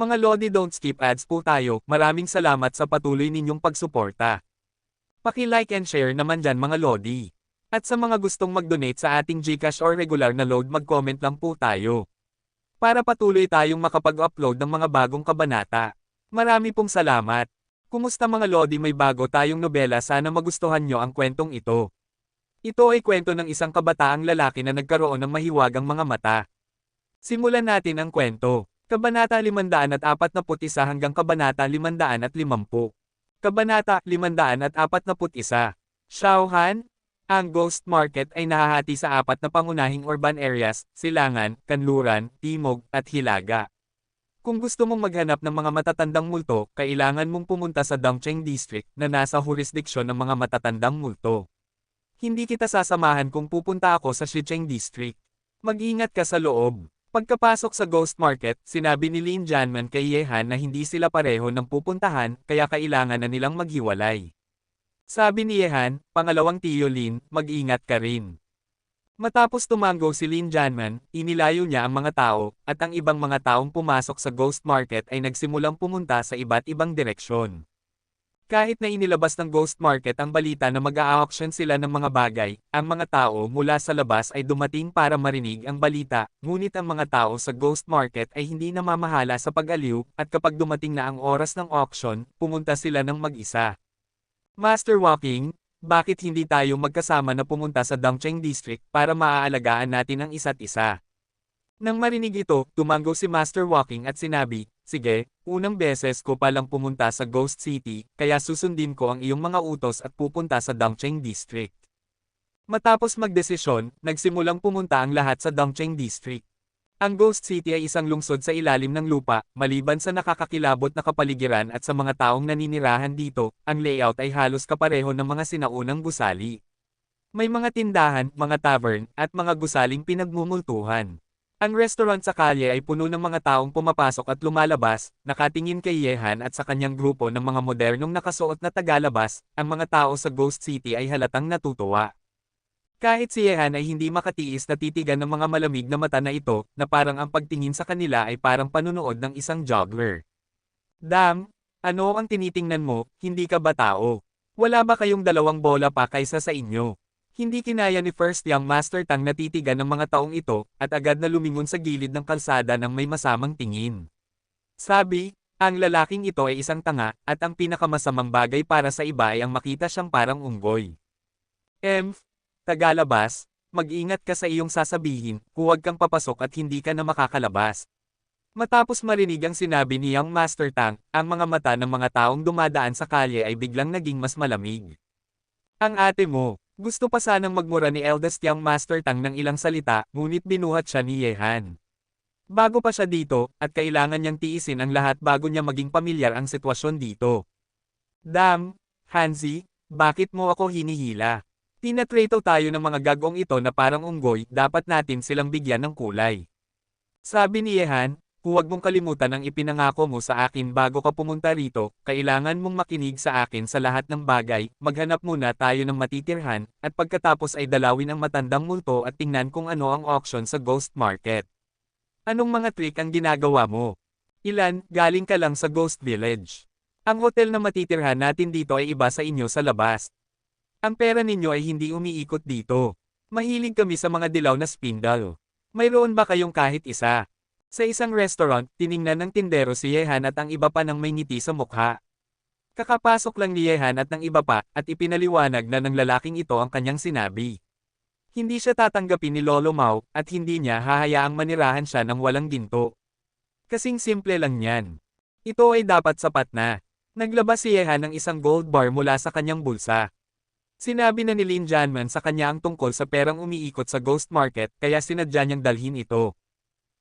Mga Lodi, don't skip ads po tayo. Maraming salamat sa patuloy ninyong pagsuporta. Paki-like and share naman dyan mga Lodi. At sa mga gustong mag-donate sa ating GCash or regular na load, mag-comment lang po tayo. Para patuloy tayong makapag-upload ng mga bagong kabanata. Marami pong salamat. Kumusta mga Lodi, may bago tayong nobela, sana magustuhan nyo ang kwentong ito. Ito ay kwento ng isang kabataang lalaki na nagkaroon ng mahiwagang mga mata. Simulan natin ang kwento. Kabanata 541 hanggang Kabanata 550. Kabanata 541. Shaohan? Ang Ghost Market ay nahahati sa 4 na pangunahing urban areas: Silangan, Kanluran, Timog, at Hilaga. Kung gusto mong maghanap ng mga matatandang multo, kailangan mong pumunta sa Dongcheng District na nasa jurisdiksyon ng mga matatandang multo. Hindi kita sasamahan kung pupunta ako sa Shicheng District. Mag-ingat ka sa loob. Pagkapasok sa Ghost Market, sinabi ni Lin Janman kay Yehan na hindi sila pareho ng pupuntahan, kaya kailangan na nilang maghiwalay. Sabi ni Yehan, "Pangalawang tiyo Lin, mag-ingat ka rin." Matapos tumango si Lin Janman, inilayo niya ang mga tao, at ang ibang mga taong pumasok sa Ghost Market ay nagsimulang pumunta sa iba't ibang direksyon. Kahit na inilabas ng Ghost Market ang balita na mag-a-auction sila ng mga bagay, ang mga tao mula sa labas ay dumating para marinig ang balita, ngunit ang mga tao sa Ghost Market ay hindi namamahala sa pag-aliw, at kapag dumating na ang oras ng auction, pumunta sila ng mag-isa. Master Walking, bakit hindi tayo magkasama na pumunta sa Dongcheng District para maaalagaan natin ang isa't isa? Nang marinig ito, tumango si Master Walking at sinabi, "Sige, unang beses ko palang pumunta sa Ghost City, kaya susundin ko ang iyong mga utos at pupunta sa Dongcheng District." Matapos magdesisyon, nagsimulang pumunta ang lahat sa Dongcheng District. Ang Ghost City ay isang lungsod sa ilalim ng lupa, maliban sa nakakakilabot na kapaligiran at sa mga taong naninirahan dito, ang layout ay halos kapareho ng mga sinaunang gusali. May mga tindahan, mga tavern, at mga gusaling pinagmumultuhan. Ang restaurant sa kalye ay puno ng mga taong pumapasok at lumalabas, nakatingin kay Yehan at sa kanyang grupo ng mga modernong nakasuot na tagalabas. Ang mga tao sa Ghost City ay halatang natutuwa. Kahit si Yehan ay hindi makatiis na titigan ng mga malamig na mata na ito, na parang ang pagtingin sa kanila ay parang panunood ng isang juggler. "Dam, ano ang tinitingnan mo, hindi ka ba tao? Wala ba kayong dalawang bola pa kaysa sa inyo?" Hindi kinaya ni First Young Master Tang na titigan ng mga taong ito, at agad na lumingon sa gilid ng kalsada ng may masamang tingin. Sabi, ang lalaking ito ay isang tanga, at ang pinakamasamang bagay para sa iba ay ang makita siyang parang unggoy. Tagalabas, mag-ingat ka sa iyong sasabihin, huwag kang papasok at hindi ka na makakalabas. Matapos marinig ang sinabi ni Young Master Tang, ang mga mata ng mga taong dumadaan sa kalye ay biglang naging mas malamig. "Ang ate mo." Gusto pa sanang magmura ni eldest Young Master Tang ng ilang salita, ngunit binuhat siya ni Yehan. Bago pa siya dito, at kailangan niyang tiisin ang lahat bago niya maging pamilyar ang sitwasyon dito. "Dam, Hanzi, bakit mo ako hinihila? Tinatrato tayo ng mga gagong ito na parang unggoy, dapat natin silang bigyan ng kulay." Sabi ni Yehan, "Huwag mong kalimutan ang ipinangako mo sa akin bago ka pumunta rito, kailangan mong makinig sa akin sa lahat ng bagay, maghanap muna tayo ng matitirhan, at pagkatapos ay dalawin ang matandang multo at tingnan kung ano ang auction sa Ghost Market. Anong mga trick ang ginagawa mo? Ilan, galing ka lang sa Ghost Village. Ang hotel na matitirhan natin dito ay iba sa inyo sa labas. Ang pera ninyo ay hindi umiikot dito. Mahilig kami sa mga dilaw na spindle. Mayroon ba kayong kahit isa?" Sa isang restaurant, tiningnan ng tindero si Yehan at ang iba pa ng may ngiti sa mukha. Kakapasok lang ni Yehan at ng iba pa, at ipinaliwanag na ng lalaking ito ang kanyang sinabi. Hindi siya tatanggapin ni Lolo Mao, at hindi niya hahayaang manirahan siya ng walang ginto. Kasing simple lang yan. Ito ay dapat sapat na. Naglabas si Yehan ng isang gold bar mula sa kanyang bulsa. Sinabi na ni Lin Janman sa kanya ang tungkol sa perang umiikot sa Ghost Market, kaya sinadya niyang dalhin ito.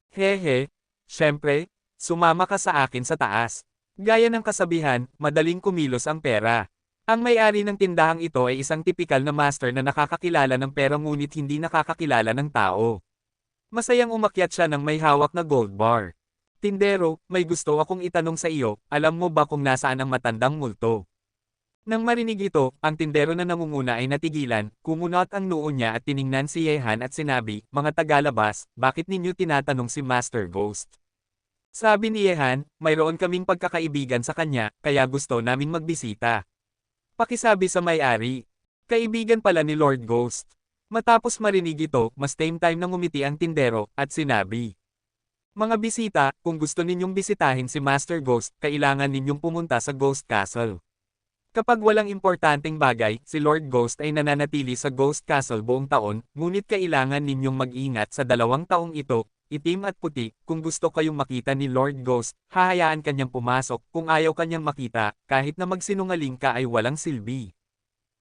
"Hehe, syempre, sumama ka sa akin sa taas." Gaya ng kasabihan, madaling kumilos ang pera. Ang may-ari ng tindahang ito ay isang tipikal na master na nakakakilala ng pera ngunit hindi nakakakilala ng tao. Masayang umakyat siya ng may hawak na gold bar. "Tindero, may gusto akong itanong sa iyo, alam mo ba kung nasaan ang matandang multo?" Nang marinig ito, ang tindero na nangunguna ay natigilan, kumunot ang noo niya at tiningnan si Yehan at sinabi, "Mga tagalabas, bakit ninyo tinatanong si Master Ghost? Sabi ni Yehan, mayroon kaming pagkakaibigan sa kanya, kaya gusto naming magbisita. Pakisabi sa may-ari. Kaibigan pala ni Lord Ghost. Matapos marinig ito, mas time nang ngumiti ang tindero, at sinabi. Mga bisita, kung gusto ninyong bisitahin si Master Ghost, kailangan ninyong pumunta sa Ghost Castle. Kapag walang importanteng bagay, si Lord Ghost ay nananatili sa Ghost Castle buong taon, ngunit kailangan ninyong mag-ingat sa 2 taong ito, itim at puti. Kung gusto kayong makita ni Lord Ghost, hahayaan kanyang pumasok. Kung ayaw kanyang makita, kahit na magsinungaling ka ay walang silbi.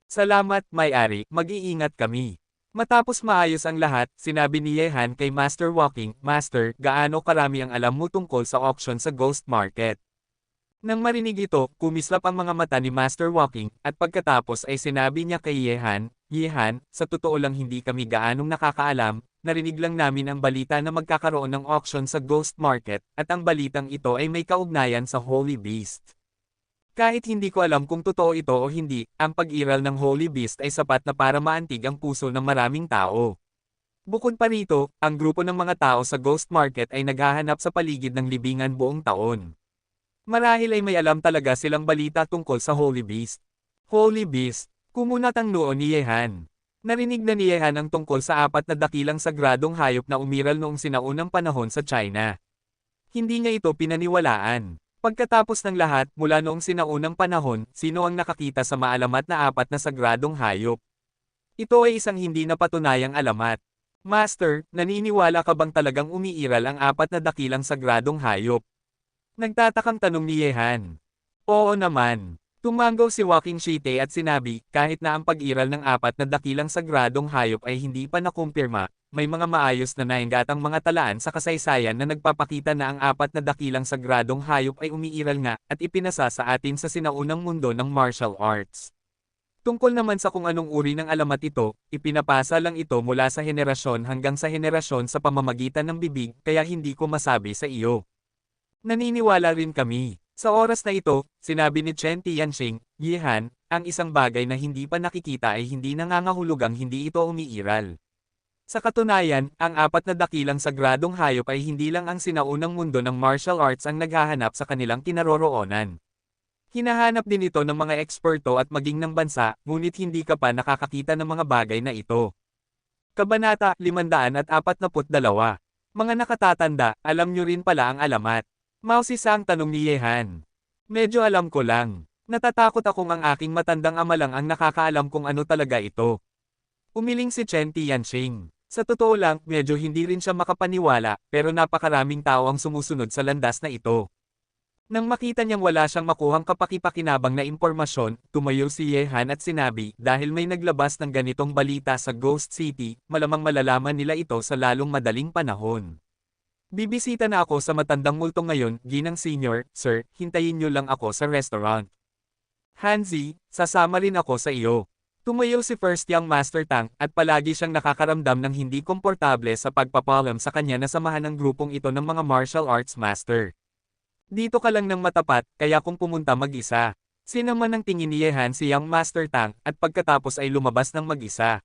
Salamat, may-ari, mag-iingat kami. Matapos maayos ang lahat, sinabi ni Yehan kay Master Walking, Master, gaano karami ang alam mo tungkol sa auction sa Ghost Market? Nang marinig ito, kumislap ang mga mata ni Master Walking, at pagkatapos ay sinabi niya kay Yehan, Yehan, sa totoo lang hindi kami gaanong nakakaalam, narinig lang namin ang balita na magkakaroon ng auction sa Ghost Market, at ang balitang ito ay may kaugnayan sa Holy Beast. Kahit hindi ko alam kung totoo ito o hindi, ang pag-iral ng Holy Beast ay sapat na para maantig ang puso ng maraming tao. Bukod pa rito, ang grupo ng mga tao sa Ghost Market ay naghahanap sa paligid ng libingan buong taon. Marahil ay may alam talaga silang balita tungkol sa Holy Beast. Holy Beast, kumunat ang noo ni Yehan. Narinig na ni Yehan ang tungkol sa 4 na dakilang sagradong hayop na umiral noong sinaunang panahon sa China. Hindi niya ito pinaniwalaan. Pagkatapos ng lahat, mula noong sinaunang panahon, sino ang nakakita sa maalamat na 4 na sagradong hayop? Ito ay isang hindi napatunayang alamat. Master, naniniwala ka bang talagang umiiral ang 4 na dakilang sagradong hayop? Nagtatakang tanong ni Yehan. Oo naman. Tumango si Walking Shite at sinabi, kahit na ang pag-iral ng 4 na dakilang sagradong hayop ay hindi pa nakumpirma, may mga maayos na nainggatang mga talaan sa kasaysayan na nagpapakita na ang 4 na dakilang sagradong hayop ay umiiral nga, at ipinasa sa atin sa sinaunang mundo ng martial arts. Tungkol naman sa kung anong uri ng alamat ito, ipinapasa lang ito mula sa henerasyon hanggang sa henerasyon sa pamamagitan ng bibig, kaya hindi ko masabi sa iyo. Naniniwala rin kami. Sa oras na ito, sinabi ni Chen Tianxing, Yehan, ang isang bagay na hindi pa nakikita ay hindi nangangahulugang hindi ito umiiral. Sa katunayan, ang 4 na dakilang sagradong hayop ay hindi lang ang sinaunang mundo ng martial arts ang naghahanap sa kanilang kinaroroonan. Hinahanap din ito ng mga eksperto at maging ng bansa, ngunit hindi ka pa nakakakita ng mga bagay na ito. Kabanata 542. Mga nakatatanda, alam nyo rin pala ang alamat. Mausisa ang tanong ni Yehan. Medyo alam ko lang. Natatakot akong ang aking matandang ama lang ang nakakaalam kung ano talaga ito. Umiling si Chen Tianxing. Sa totoo lang, medyo hindi rin siya makapaniwala, pero napakaraming tao ang sumusunod sa landas na ito. Nang makita niyang wala siyang makuhang kapakipakinabang na impormasyon, tumayo si Yehan at sinabi, dahil may naglabas ng ganitong balita sa Ghost City, malamang malalaman nila ito sa lalong madaling panahon. Bibisita na ako sa matandang multo ngayon, Ginang Senior, Sir, hintayin niyo lang ako sa restaurant. Hanzi, sasama rin ako sa iyo. Tumayo si First Young Master Tang, at palagi siyang nakakaramdam ng hindi komportable sa pagpapalam sa kanya na samahan ng grupong ito ng mga martial arts master. Dito ka lang ng matapat, kaya kung pumunta mag-isa. Sinaman ang tingin ni Yehan si Young Master Tang, at pagkatapos ay lumabas ng mag-isa.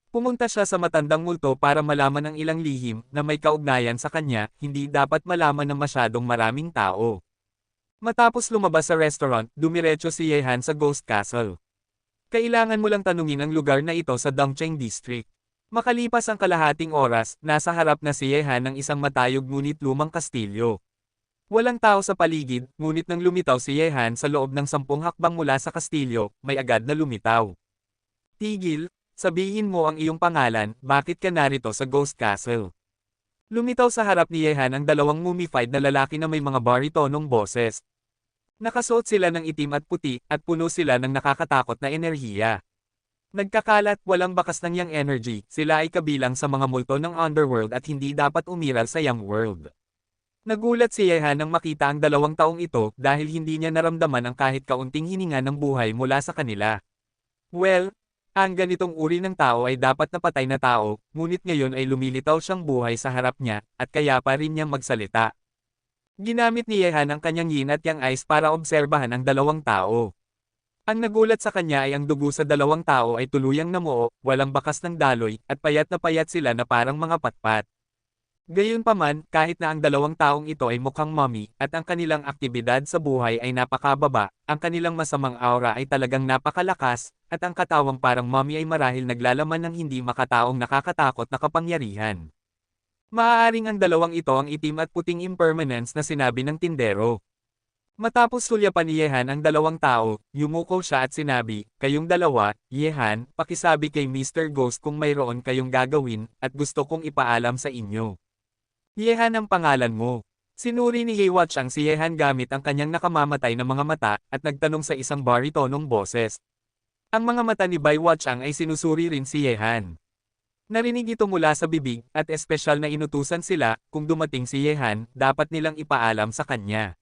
Pumunta siya sa matandang multo para malaman ang ilang lihim na may kaugnayan sa kanya, hindi dapat malaman ng masyadong maraming tao. Matapos lumabas sa restaurant, dumiretso si Yehan sa Ghost Castle. Kailangan mo lang tanungin ang lugar na ito sa Dongcheng District. Makalipas ang kalahating oras, nasa harap na si Yehan ng isang matayog ngunit lumang kastilyo. Walang tao sa paligid, ngunit nang lumitaw si Yehan sa loob ng 10 hakbang mula sa kastilyo, may agad na lumitaw. Tigil, sabihin mo ang iyong pangalan, bakit ka narito sa Ghost Castle? Lumitaw sa harap ni Yehan ang 2 mummified na lalaki na may mga baritonong boses. Nakasuot sila ng itim at puti, at puno sila ng nakakatakot na enerhiya. Nagkakalat, walang bakas ng yang energy, sila ay kabilang sa mga multo ng underworld at hindi dapat umiral sa yang world. Nagulat si Yehan nang makita ang 2 taong ito dahil hindi niya naramdaman ang kahit kaunting hininga ng buhay mula sa kanila. Well, ang ganitong uri ng tao ay dapat na patay na tao, ngunit ngayon ay lumilitaw siyang buhay sa harap niya, at kaya pa rin niyang magsalita. Ginamit ni Yehan ang kanyang yin at yang eyes para obserbahan ang 2 tao. Ang nagulat sa kanya ay ang dugo sa 2 tao ay tuluyang namuo, walang bakas ng daloy, at payat na payat sila na parang mga patpat. Gayunpaman, kahit na ang dalawang taong ito ay mukhang mommy, at ang kanilang aktibidad sa buhay ay napakababa, ang kanilang masamang aura ay talagang napakalakas, at ang katawang parang mommy ay marahil naglalaman ng hindi makataong nakakatakot na kapangyarihan. Maaaring ang dalawang ito ang itim at puting impermanence na sinabi ng tindero. Matapos sulyapan ni Yehan ang dalawang tao, yumuko siya at sinabi, "Kayong dalawa, Yehan, pakisabi kay Mr. Ghost kung mayroon kayong gagawin, at gusto kong ipaalam sa inyo." Yehan ang pangalan mo. Sinuri ni Haywatch ang si Yehan gamit ang kanyang nakamamatay na mga mata, at nagtanong sa isang baritonong boses. Ang mga mata ni Baywatch ang ay sinusuri rin si Yehan. Narinig ito mula sa bibig, at espesyal na inutusan sila, kung dumating si Yehan, dapat nilang ipaalam sa kanya.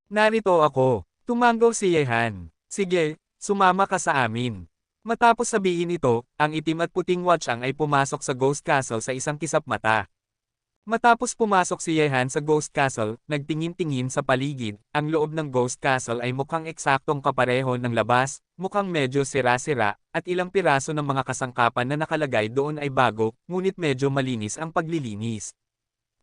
"Narito ako." Tumango si Yehan. "Sige, sumama ka sa amin." Matapos sabihin ito, ang itim at puting Watchang ay pumasok sa Ghost Castle sa isang kisap mata. Matapos pumasok si Yehan sa Ghost Castle, nagtingin-tingin sa paligid. Ang loob ng Ghost Castle ay mukhang eksaktong kapareho ng labas, mukhang medyo sira-sira, at ilang piraso ng mga kasangkapan na nakalagay doon ay bago, ngunit medyo malinis ang paglilinis.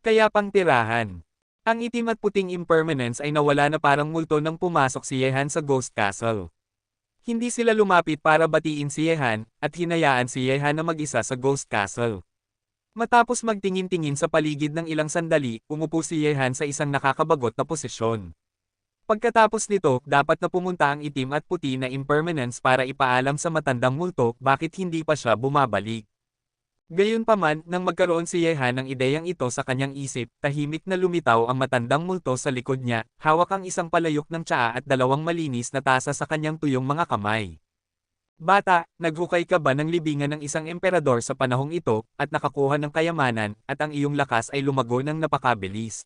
Kaya pang tirahan. Ang itim at puting impermanence ay nawala na parang multo nang pumasok si Yehan sa Ghost Castle. Hindi sila lumapit para batiin si Yehan, at hinayaan si Yehan na mag-isa sa Ghost Castle. Matapos magtingin-tingin sa paligid ng ilang sandali, umupo si Yehan sa isang nakakabagot na posisyon. Pagkatapos nito, dapat na pumunta ang itim at puti na impermanence para ipaalam sa matandang multo bakit hindi pa siya bumabalik. Gayunpaman, nang magkaroon si Yehan ng ideyang ito sa kanyang isip, tahimik na lumitaw ang matandang multo sa likod niya, hawak ang isang palayok ng tsaa at dalawang malinis na tasa sa kanyang tuyong mga kamay. "Bata, naghukay ka ba ng libingan ng isang emperador sa panahong ito, at nakakuha ng kayamanan, at ang iyong lakas ay lumago ng napakabilis?"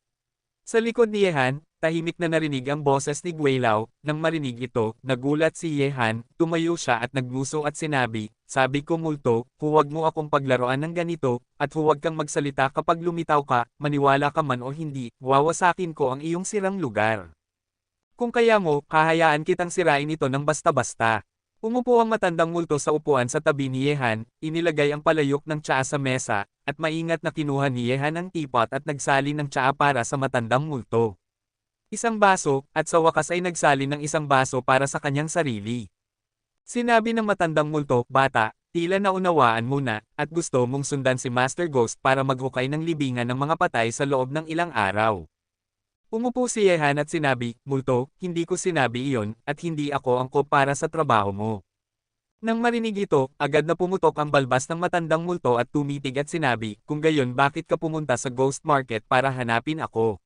Sa likod ni Yehan, tahimik na narinig ang boses ni Guilao. Nang marinig ito, nagulat si Yehan, tumayo siya at nagmuso at sinabi, "Sabi ko multo, huwag mo akong paglaruan ng ganito, at huwag kang magsalita kapag lumitaw ka, maniwala ka man o hindi, wawasakin ko ang iyong sirang lugar. Kung kaya mo, hahayaan kitang sirain ito ng basta-basta." Umupo ang matandang multo sa upuan sa tabi ni Yehan, inilagay ang palayok ng tsaa sa mesa, at maingat na kinuha ni Yehan ang teapot at nagsalin ng tsaa para sa matandang multo. Isang baso, at sa wakas ay nagsalin ng isang baso para sa kanyang sarili. Sinabi ng matandang multo, "Bata, tila naunawaan mo na, at gusto mong sundan si Master Ghost para maghukay ng libingan ng mga patay sa loob ng ilang araw." Umupo si Yehan at sinabi, "Multo, hindi ko sinabi iyon, at hindi ako angkop para sa trabaho mo." Nang marinig ito, agad na pumutok ang balbas ng matandang multo at tumitig at sinabi, "Kung gayon bakit ka pumunta sa Ghost Market para hanapin ako?"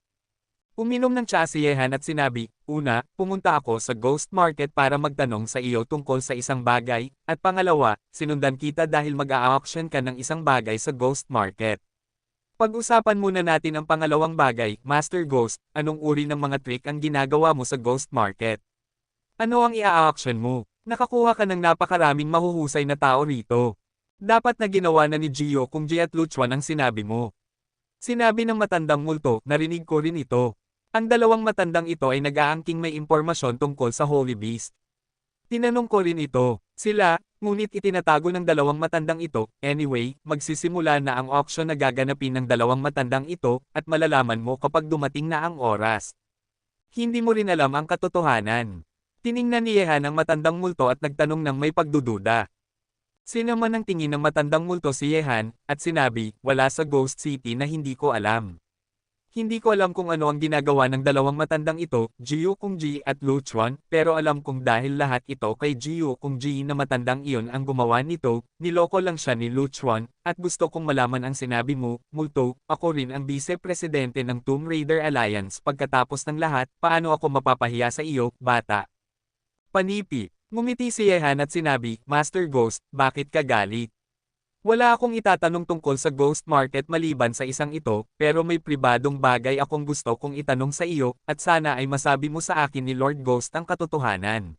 Uminom ng tsaa si Yehan at sinabi, "Una, pumunta ako sa Ghost Market para magtanong sa iyo tungkol sa isang bagay, at pangalawa, sinundan kita dahil mag-a-auction ka ng isang bagay sa Ghost Market. Pag-usapan muna natin ang pangalawang bagay, Master Ghost, anong uri ng mga trick ang ginagawa mo sa Ghost Market? Ano ang i-auction mo? Nakakuha ka ng napakaraming mahuhusay na tao rito. Dapat na ginawa na ni Gio kung G at Luchuan ang sinabi mo." Sinabi ng matandang multo, "Narinig ko rin ito." Ang dalawang matandang ito ay nag-aangking may impormasyon tungkol sa Holy Beast. Tinanong ko rin ito, sila, ngunit itinatago ng dalawang matandang ito. Anyway, magsisimula na ang auction na gaganapin ng dalawang matandang ito, at malalaman mo kapag dumating na ang oras. Hindi mo rin alam ang katotohanan. Tiningnan ni Yehan ang matandang multo at nagtanong ng may pagdududa. Sinaman ng tingin ng matandang multo si Yehan, at sinabi, "Wala sa Ghost City na hindi ko alam. Hindi ko alam kung ano ang ginagawa ng dalawang matandang ito, Jiu Kung Ji at Luchuan, pero alam kong dahil lahat ito kay Jiu Kung Ji na matandang iyon ang gumawa nito, niloko lang siya ni Luchuan, at gusto kong malaman ang sinabi mo, multo, ako rin ang vice-presidente ng Tomb Raider Alliance. Pagkatapos ng lahat, paano ako mapapahiya sa iyo, bata?" Panipi. Ngumiti si Yehan at sinabi, "Master Ghost, bakit ka galit? Wala akong itatanong tungkol sa Ghost Market maliban sa isang ito, pero may pribadong bagay akong gusto kong itanong sa iyo, at sana ay masabi mo sa akin ni Lord Ghost ang katotohanan."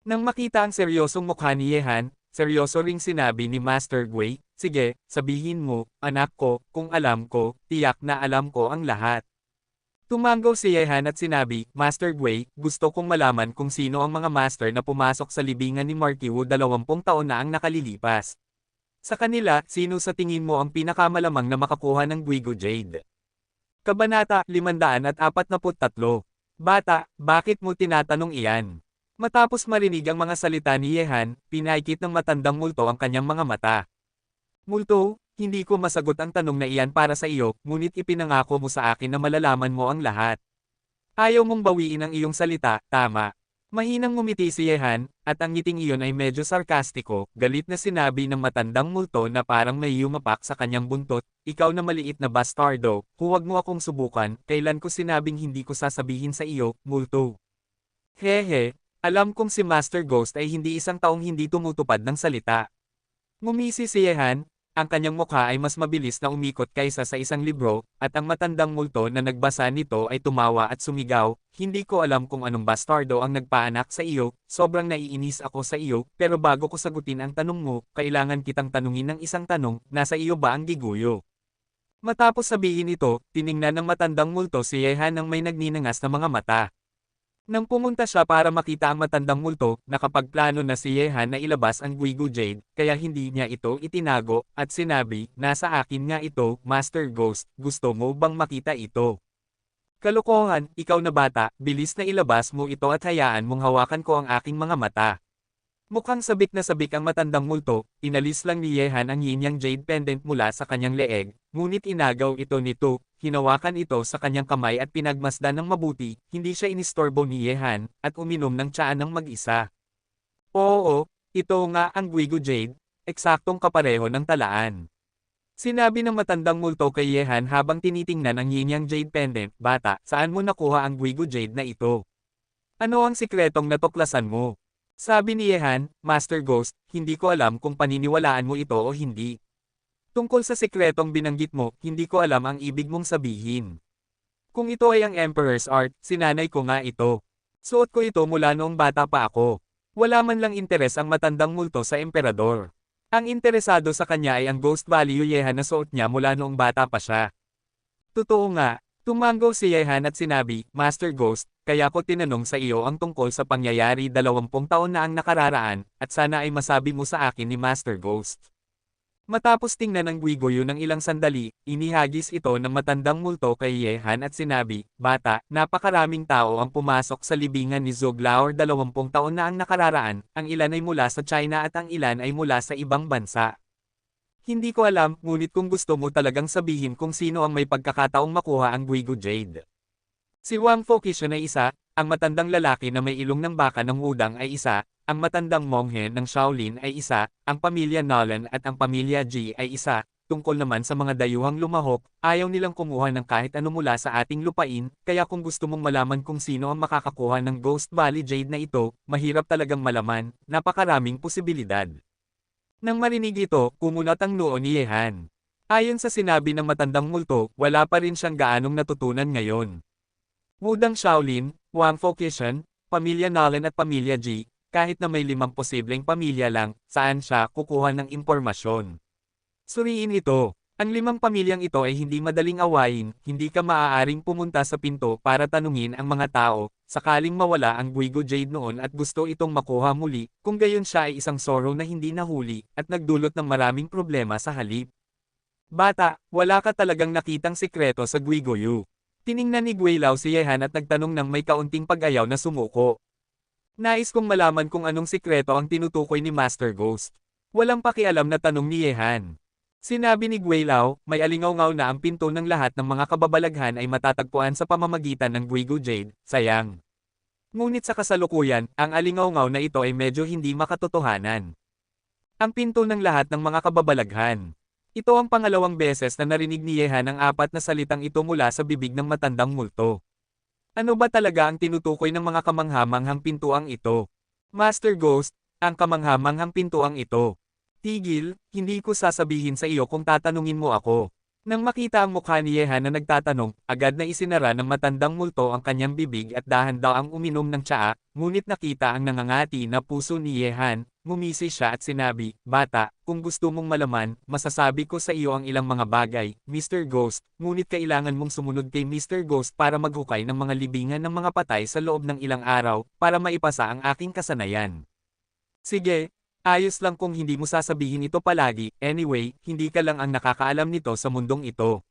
Nang makita ang seryosong mukha ni Yehan, seryoso ring sinabi ni Master Gui, "Sige, sabihin mo, anak ko, kung alam ko, tiyak na alam ko ang lahat." Tumango si Yehan at sinabi, "Master Gui, gusto kong malaman kung sino ang mga master na pumasok sa libingan ni Marky Wu 20 taon na ang nakalilipas." Sa kanila, sino sa tingin mo ang pinakamalamang na makakuha ng Guigo Jade? Kabanata 543. Bata, bakit mo tinatanong iyan? Matapos marinig ang mga salita ni Yehan, pinaikit ng matandang multo ang kanyang mga mata. Multo, hindi ko masagot ang tanong na iyan para sa iyo, ngunit ipinangako mo sa akin na malalaman mo ang lahat. Ayaw mong bawiin ang iyong salita, tama. Mahinang ngumiti si Yehan, at ang ngiting iyon ay medyo sarkastiko, galit na sinabi ng matandang multo na parang may yumapak sa kanyang buntot, ikaw na maliit na bastardo, huwag mo akong subukan, kailan ko sinabing hindi ko sasabihin sa iyo, multo. Hehe, alam kong si Master Ghost ay hindi isang taong hindi tumutupad ng salita. Ngumisi si Yehan, ang kanyang mukha ay mas mabilis na umikot kaysa sa isang libro, at ang matandang multo na nagbasa nito ay tumawa at sumigaw, hindi ko alam kung anong bastardo ang nagpaanak sa iyo, sobrang naiinis ako sa iyo, pero bago ko sagutin ang tanong mo, kailangan kitang tanungin ng isang tanong, nasa iyo ba ang giguyo? Matapos sabihin ito, tiningnan ng matandang multo si Yehan ng may nagninangas na mga mata. Nang pumunta siya para makita ang matandang multo, nakapagplano na si Yehan na ilabas ang Guigo Jade, kaya hindi niya ito itinago, at sinabi, nasa akin nga ito, Master Ghost, gusto mo bang makita ito? Kalokohan, ikaw na bata, bilis na ilabas mo ito at hayaan mong hawakan ko ang aking mga mata. Mukhang sabik na sabik ang matandang multo, inalis lang ni Yehan ang yin-yang jade pendant mula sa kanyang leeg, ngunit inagaw ito nito, hinawakan ito sa kanyang kamay at pinagmasdan ng mabuti, hindi siya inistorbo ni Yehan, at uminom ng tsaa ng mag-isa. Oo, ito nga ang Guigo Jade, eksaktong kapareho ng talaan. Sinabi ng matandang multo kay Yehan habang tinitingnan ang yin-yang jade pendant, bata, saan mo nakuha ang Guigo Jade na ito? Ano ang sikretong natuklasan mo? Sabi ni Yehan, Master Ghost, hindi ko alam kung paniniwalaan mo ito o hindi. Tungkol sa sikretong binanggit mo, hindi ko alam ang ibig mong sabihin. Kung ito ay ang Emperor's Art, sinanay ko nga ito. Suot ko ito mula noong bata pa ako. Wala man lang interes ang matandang multo sa emperador. Ang interesado sa kanya ay ang Ghost Value Yehan na suot niya mula noong bata pa siya. Totoo nga, tumango si Yehan at sinabi, Master Ghost, kaya ko tinanong sa iyo ang tungkol sa pangyayari 20 taon na ang nakararaan, at sana ay masabi mo sa akin ni Master Ghost. Matapos tingnan ng Guigoyo ng ilang sandali, inihagis ito ng matandang multo kay Yehan at sinabi, bata, napakaraming tao ang pumasok sa libingan ni Zoglaor 20 taon na ang nakararaan, ang ilan ay mula sa China at ang ilan ay mula sa ibang bansa. Hindi ko alam, ngunit kung gusto mo talagang sabihin kung sino ang may pagkakataong makuha ang Guigo Jade. Si Wang Fokishan ay isa, ang matandang lalaki na may ilong ng baka ng udang ay isa, ang matandang monghe ng Shaolin ay isa, ang pamilya Nolan at ang pamilya Ji ay isa. Tungkol naman sa mga dayuhang lumahok, ayaw nilang kumuha ng kahit ano mula sa ating lupain, kaya kung gusto mong malaman kung sino ang makakakuha ng Ghost Valley Jade na ito, mahirap talagang malaman, napakaraming posibilidad. Nang marinig ito, kumunat ang noo ni Yehan. Ayon sa sinabi ng matandang multo, wala pa rin siyang gaanong natutunan ngayon. Ngudang Shaolin, Wang Fokishan, pamilya Nolan at pamilya Ji, kahit na may 5 posibleng pamilya lang, saan siya kukuha ng impormasyon. Suriin ito. Ang 5 pamilyang ito ay hindi madaling awayin, hindi ka maaaring pumunta sa pinto para tanungin ang mga tao, sakaling mawala ang Guigo Jade noon at gusto itong makuha muli, kung gayon siya ay isang Zoro na hindi nahuli, at nagdulot ng maraming problema sa halip. Bata, wala ka talagang nakitang sikreto sa Guigoyu. Tiningnan ni Guilao si Yehan at nagtanong ng may kaunting pag-ayaw na sumuko. Nais kong malaman kung anong sikreto ang tinutukoy ni Master Ghost. Walang pakialam na tanong ni Yehan. Sinabi ni Guilao, may alingaw-ngaw na ang pinto ng lahat ng mga kababalaghan ay matatagpuan sa pamamagitan ng Guigo Jade, sayang. Ngunit sa kasalukuyan, ang alingaw-ngaw na ito ay medyo hindi makatotohanan. Ang pinto ng lahat ng mga kababalaghan. Ito ang pangalawang beses na narinig ni Yehan ang 4 na salitang ito mula sa bibig ng matandang multo. Ano ba talaga ang tinutukoy ng mga kamanghamanghang pintuang ito? Master Ghost, ang kamanghamanghang pintuang ito. Tigil, hindi ko sasabihin sa iyo kung tatanungin mo ako. Nang makita ang mukha ni Yehan na nagtatanong, agad na isinara ng matandang multo ang kanyang bibig at dahan-dahang uminom ng tsaa, ngunit nakita ang nangangati na puso ni Yehan, ngumisi siya at sinabi, bata, kung gusto mong malaman, masasabi ko sa iyo ang ilang mga bagay, Mr. Ghost, ngunit kailangan mong sumunod kay Mr. Ghost para maghukay ng mga libingan ng mga patay sa loob ng ilang araw, para maipasa ang aking kasanayan. Sige, Ayos lang kung hindi mo sasabihin ito palagi, anyway, hindi ka lang ang nakakaalam nito sa mundong ito.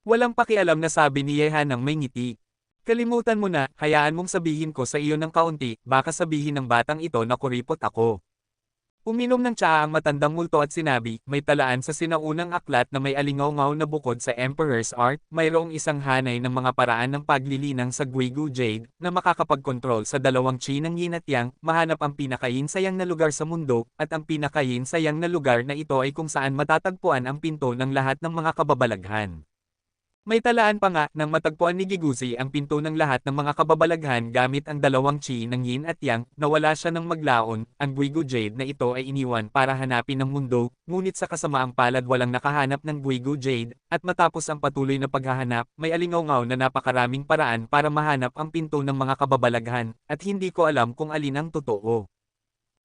Walang pakialam na sabi ni Yehan ng may ngiti. Kalimutan mo na, hayaan mong sabihin ko sa iyo ng kaunti, baka sabihin ng batang ito na kuripot ako. Uminom ng tsaa ang matandang multo at sinabi, may talaan sa sinaunang aklat na may alingaw-ngaw na bukod sa Emperor's Art, mayroong isang hanay ng mga paraan ng paglilinang sa Guigu Jade, na makakapagkontrol sa dalawang chi ng yin at yang, mahanap ang pinakayin sayang na lugar sa mundo, at ang pinakayin sayang na lugar na ito ay kung saan matatagpuan ang pinto ng lahat ng mga kababalaghan. May talaan pa nga nang matagpuan ni Giguzi ang pinto ng lahat ng mga kababalaghan gamit ang dalawang chi ng yin at yang, nawala siya ng maglaon, ang Guigu Jade na ito ay iniwan para hanapin ng mundo, ngunit sa kasamaang palad walang nakahanap ng Guigu Jade, at matapos ang patuloy na paghahanap, may alingaw-ngaw na napakaraming paraan para mahanap ang pinto ng mga kababalaghan, at hindi ko alam kung alin ang totoo.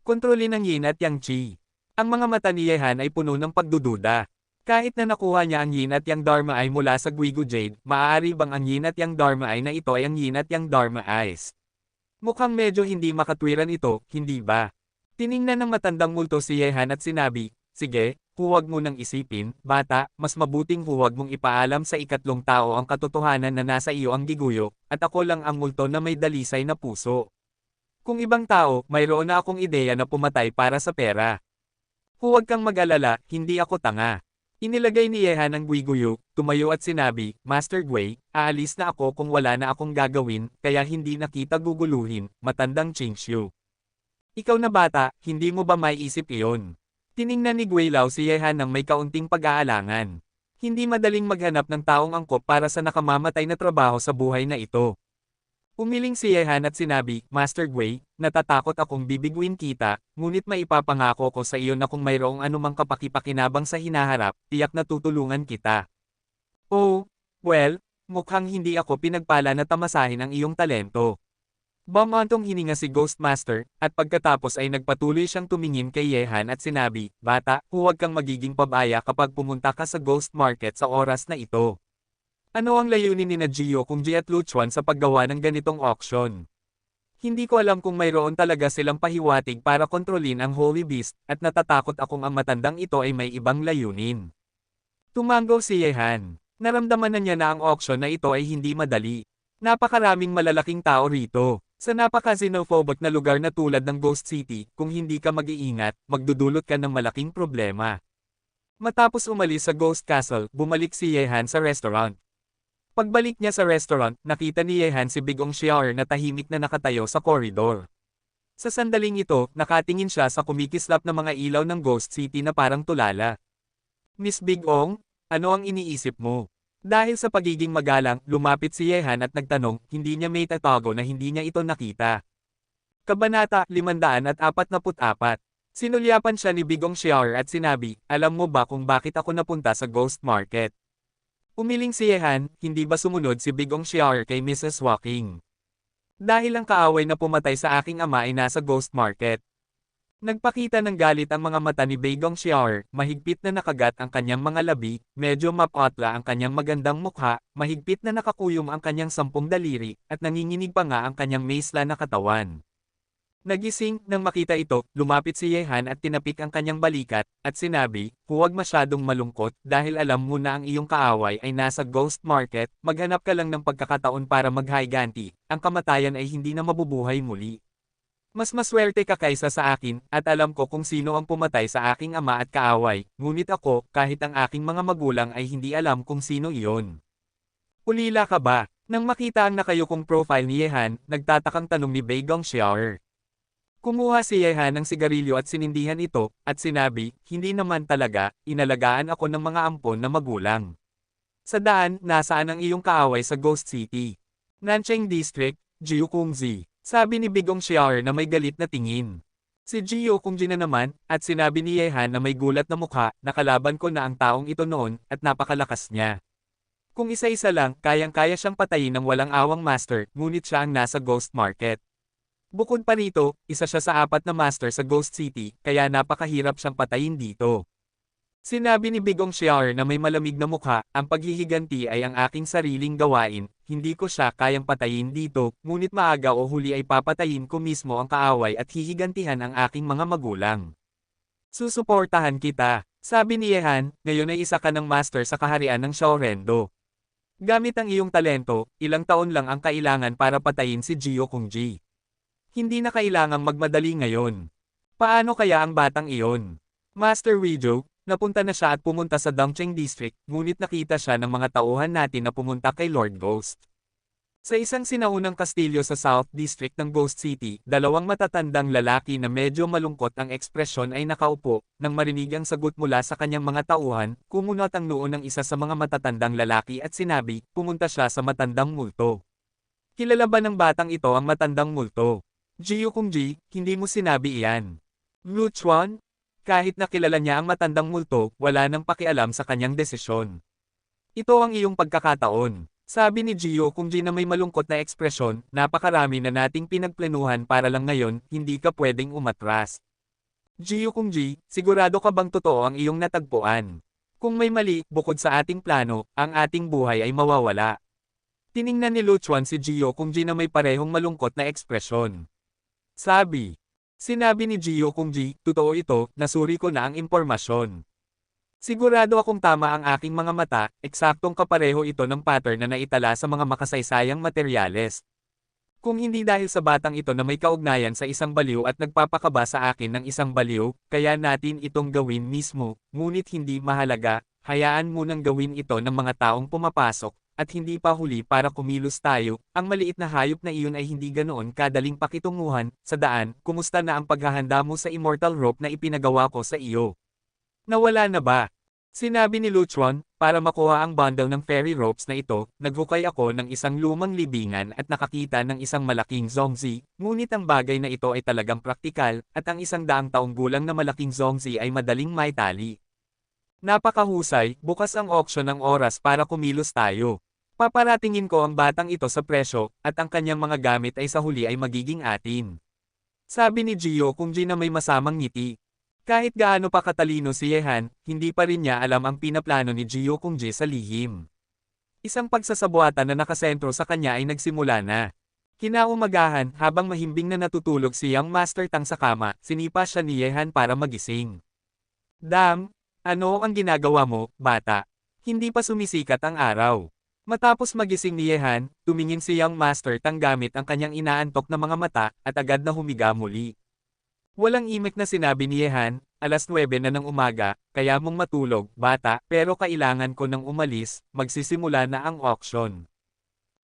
Kontrolin ang yin at yang chi. Ang mga mata ni Yehan ay puno ng pagdududa. Kahit na nakuha niya ang yin at yang Dharma Eye mula sa Guigu Jade, maaari bang ang yin at yang Dharma Eye na ito ay ang yin at yang Dharma Eyes? Mukhang medyo hindi makatwiran ito, hindi ba? Tiningnan ng matandang multo si Yehan at sinabi, sige, huwag mo nang isipin, bata, mas mabuting huwag mong ipaalam sa ikatlong tao ang katotohanan na nasa iyo ang giguyo, at ako lang ang multo na may dalisay na puso. Kung ibang tao, mayroon na akong ideya na pumatay para sa pera. Huwag kang mag-alala, hindi ako tanga. Inilagay ni Yehan ang guiguyo, tumayo at sinabi, Master Gui, aalis na ako kung wala na akong gagawin, kaya hindi na kita guguluhin, matandang Qingshu. Ikaw na bata, hindi mo ba maiisip iyon? Tiningnan ni Gui Lao si Yehan ng may kaunting pag-aalangan. Hindi madaling maghanap ng taong angkop para sa nakamamatay na trabaho sa buhay na ito. Umiling si Yehan at sinabi, Master Gui, natatakot akong bibiguin kita, ngunit maipapangako ko sa iyo na kung mayroong anumang kapakipakinabang sa hinaharap, tiyak na tutulungan kita. Oh, well, mukhang hindi ako pinagpala na tamasahin ang iyong talento. Bumantong hininga si Ghostmaster, at pagkatapos ay nagpatuloy siyang tumingin kay Yehan at sinabi, Bata, huwag kang magiging pabaya kapag pumunta ka sa Ghost Market sa oras na ito. Ano ang layunin ni Gio kung Ji at Luchuan sa paggawa ng ganitong auction? Hindi ko alam kung mayroon talaga silang pahiwatig para kontrolin ang Holy Beast, at natatakot akong ang matandang ito ay may ibang layunin. Tumango si Yehan. Naramdaman na niya na ang auction na ito ay hindi madali. Napakaraming malalaking tao rito. Sa napaka-xenophobic na lugar na tulad ng Ghost City, kung hindi ka mag-iingat, magdudulot ka ng malaking problema. Matapos umalis sa Ghost Castle, bumalik si Yehan sa restaurant. Pagbalik niya sa restaurant, nakita ni Yehan si Bigong Xiaor na tahimik na nakatayo sa koridor. Sa sandaling ito, nakatingin siya sa kumikislap na mga ilaw ng Ghost City na parang tulala. Miss Bigong, ano ang iniisip mo? Dahil sa pagiging magalang, lumapit si Yehan at nagtanong, hindi niya may tatago na hindi niya ito nakita. Kabanata 544. Sinulyapan siya ni Bigong Xiaor at sinabi, alam mo ba kung bakit ako napunta sa Ghost Market? Umiling si Yehan, hindi ba sumunod si Bigong Xiaor kay Mrs. Walking? Dahil ang kaaway na pumatay sa aking ama ay nasa Ghost Market. Nagpakita ng galit ang mga mata ni Bigong Xiaor, mahigpit na nakagat ang kanyang mga labi, medyo mapotla ang kanyang magandang mukha, mahigpit na nakakuyom ang kanyang 10 daliri, at nanginginig pa nga ang kanyang maisla na katawan. Nagising, nang makita ito, lumapit si Yehan at tinapik ang kanyang balikat, at sinabi, huwag masyadong malungkot, dahil alam mo na ang iyong kaaway ay nasa Ghost Market, maghanap ka lang ng pagkakataon para mag-higanti, ang kamatayan ay hindi na mabubuhay muli. Mas maswerte ka kaysa sa akin, at alam ko kung sino ang pumatay sa aking ama at kaaway, ngunit ako, kahit ang aking mga magulang ay hindi alam kung sino iyon. Ulila ka ba? Nang makita ang nakayukong profile ni Yehan, nagtatakang tanong ni Bigong Xiaor. Kumuha si Yehan ng sigarilyo at sinindihan ito, at sinabi, hindi naman talaga, inalagaan ako ng mga ampon na magulang. Sa daan, nasaan ang iyong kaaway sa Ghost City? Nancheng District, Jiukongzi. Sabi ni Bigong Xiaor na may galit na tingin. Si Jiukongzi na naman, at sinabi ni Yehan na may gulat na mukha, nakalaban ko na ang taong ito noon, at napakalakas niya. Kung isa-isa lang, kayang-kaya siyang patayin ng walang awang master, ngunit siya ang nasa Ghost Market. Bukod pa rito, isa siya sa 4 na master sa Ghost City, kaya napakahirap siyang patayin dito. Sinabi ni Bigong Xiaor na may malamig na mukha, ang paghihiganti ay ang aking sariling gawain, hindi ko siya kayang patayin dito, ngunit maaga o huli ay papatayin ko mismo ang kaaway at hihigantihan ang aking mga magulang. Susuportahan kita. Sabi ni Yehan, ngayon ay isa ka ng master sa kaharian ng Xiaorendo. Gamit ang iyong talento, ilang taon lang ang kailangan para patayin si Jiyo Kongji. Hindi na kailangang magmadali ngayon. Paano kaya ang batang iyon? Master Weizhou, napunta na siya at pumunta sa Dongcheng District, ngunit nakita siya ng mga tauhan natin na pumunta kay Lord Ghost. Sa isang sinaunang kastilyo sa South District ng Ghost City, dalawang matatandang lalaki na medyo malungkot ang ekspresyon ay nakaupo, nang marinig ang sagot mula sa kanyang mga tauhan, kumunot ang noo ng isa sa mga matatandang lalaki at sinabi, pumunta siya sa matandang multo. Kilala ba ng batang ito ang matandang multo? Jiyo Kongji, hindi mo sinabi iyan. Lu Chuan? Kahit na kilala niya ang matandang multo, wala nang pakialam sa kanyang desisyon. Ito ang iyong pagkakataon. Sabi ni Jiyo Kongji na may malungkot na ekspresyon, napakarami na nating pinagplanuhan para lang ngayon, hindi ka pwedeng umatras. Jiyo Kongji, sigurado ka bang totoo ang iyong natagpuan? Kung may mali, bukod sa ating plano, ang ating buhay ay mawawala. Tiningnan ni Lu Chuan si Jiyo Kongji na may parehong malungkot na ekspresyon. Sinabi ni Jiyo Kongji, totoo ito, nasuri ko na ang impormasyon. Sigurado akong tama ang aking mga mata, eksaktong kapareho ito ng pattern na naitala sa mga makasaysayang materyales. Kung hindi dahil sa batang ito na may kaugnayan sa isang baliw at nagpapakaba sa akin ng isang baliw, kaya natin itong gawin mismo, ngunit hindi mahalaga, hayaan munang gawin ito ng mga taong pumapasok, at hindi pa huli para kumilos tayo, ang maliit na hayop na iyon ay hindi ganoon kadaling pakitunguhan, sa daan, kumusta na ang paghahanda mo sa immortal rope na ipinagawa ko sa iyo? Nawala na ba? Sinabi ni Lu Chuan, para makuha ang bundle ng fairy ropes na ito, naghukay ako ng isang lumang libingan at nakakita ng isang malaking zongzi, ngunit ang bagay na ito ay talagang praktikal, at ang 100 taong gulang na malaking zongzi ay madaling maitali. Napakahusay, bukas ang auction ng oras para kumilos tayo. Paparatingin ko ang batang ito sa presyo, at ang kanyang mga gamit ay sa huli ay magiging atin. Sabi ni Jiyo Kongji na may masamang ngiti. Kahit gaano pa katalino si Yehan, hindi pa rin niya alam ang pinaplano ni Jiyo Kongji sa lihim. Isang pagsasabuatan na nakasentro sa kanya ay nagsimula na. Kinaumagahan, habang mahimbing na natutulog si Young Master Tang sa kama, sinipa siya ni Yehan para magising. Dam, ano ang ginagawa mo, bata? Hindi pa sumisikat ang araw. Matapos magising ni Yehan, tumingin si Young Master Tang gamit ang kanyang inaantok na mga mata, at agad na humiga muli. Walang imik na sinabi ni Yehan, alas 9 na ng umaga, kaya mong matulog, bata, pero kailangan ko nang umalis, magsisimula na ang auction.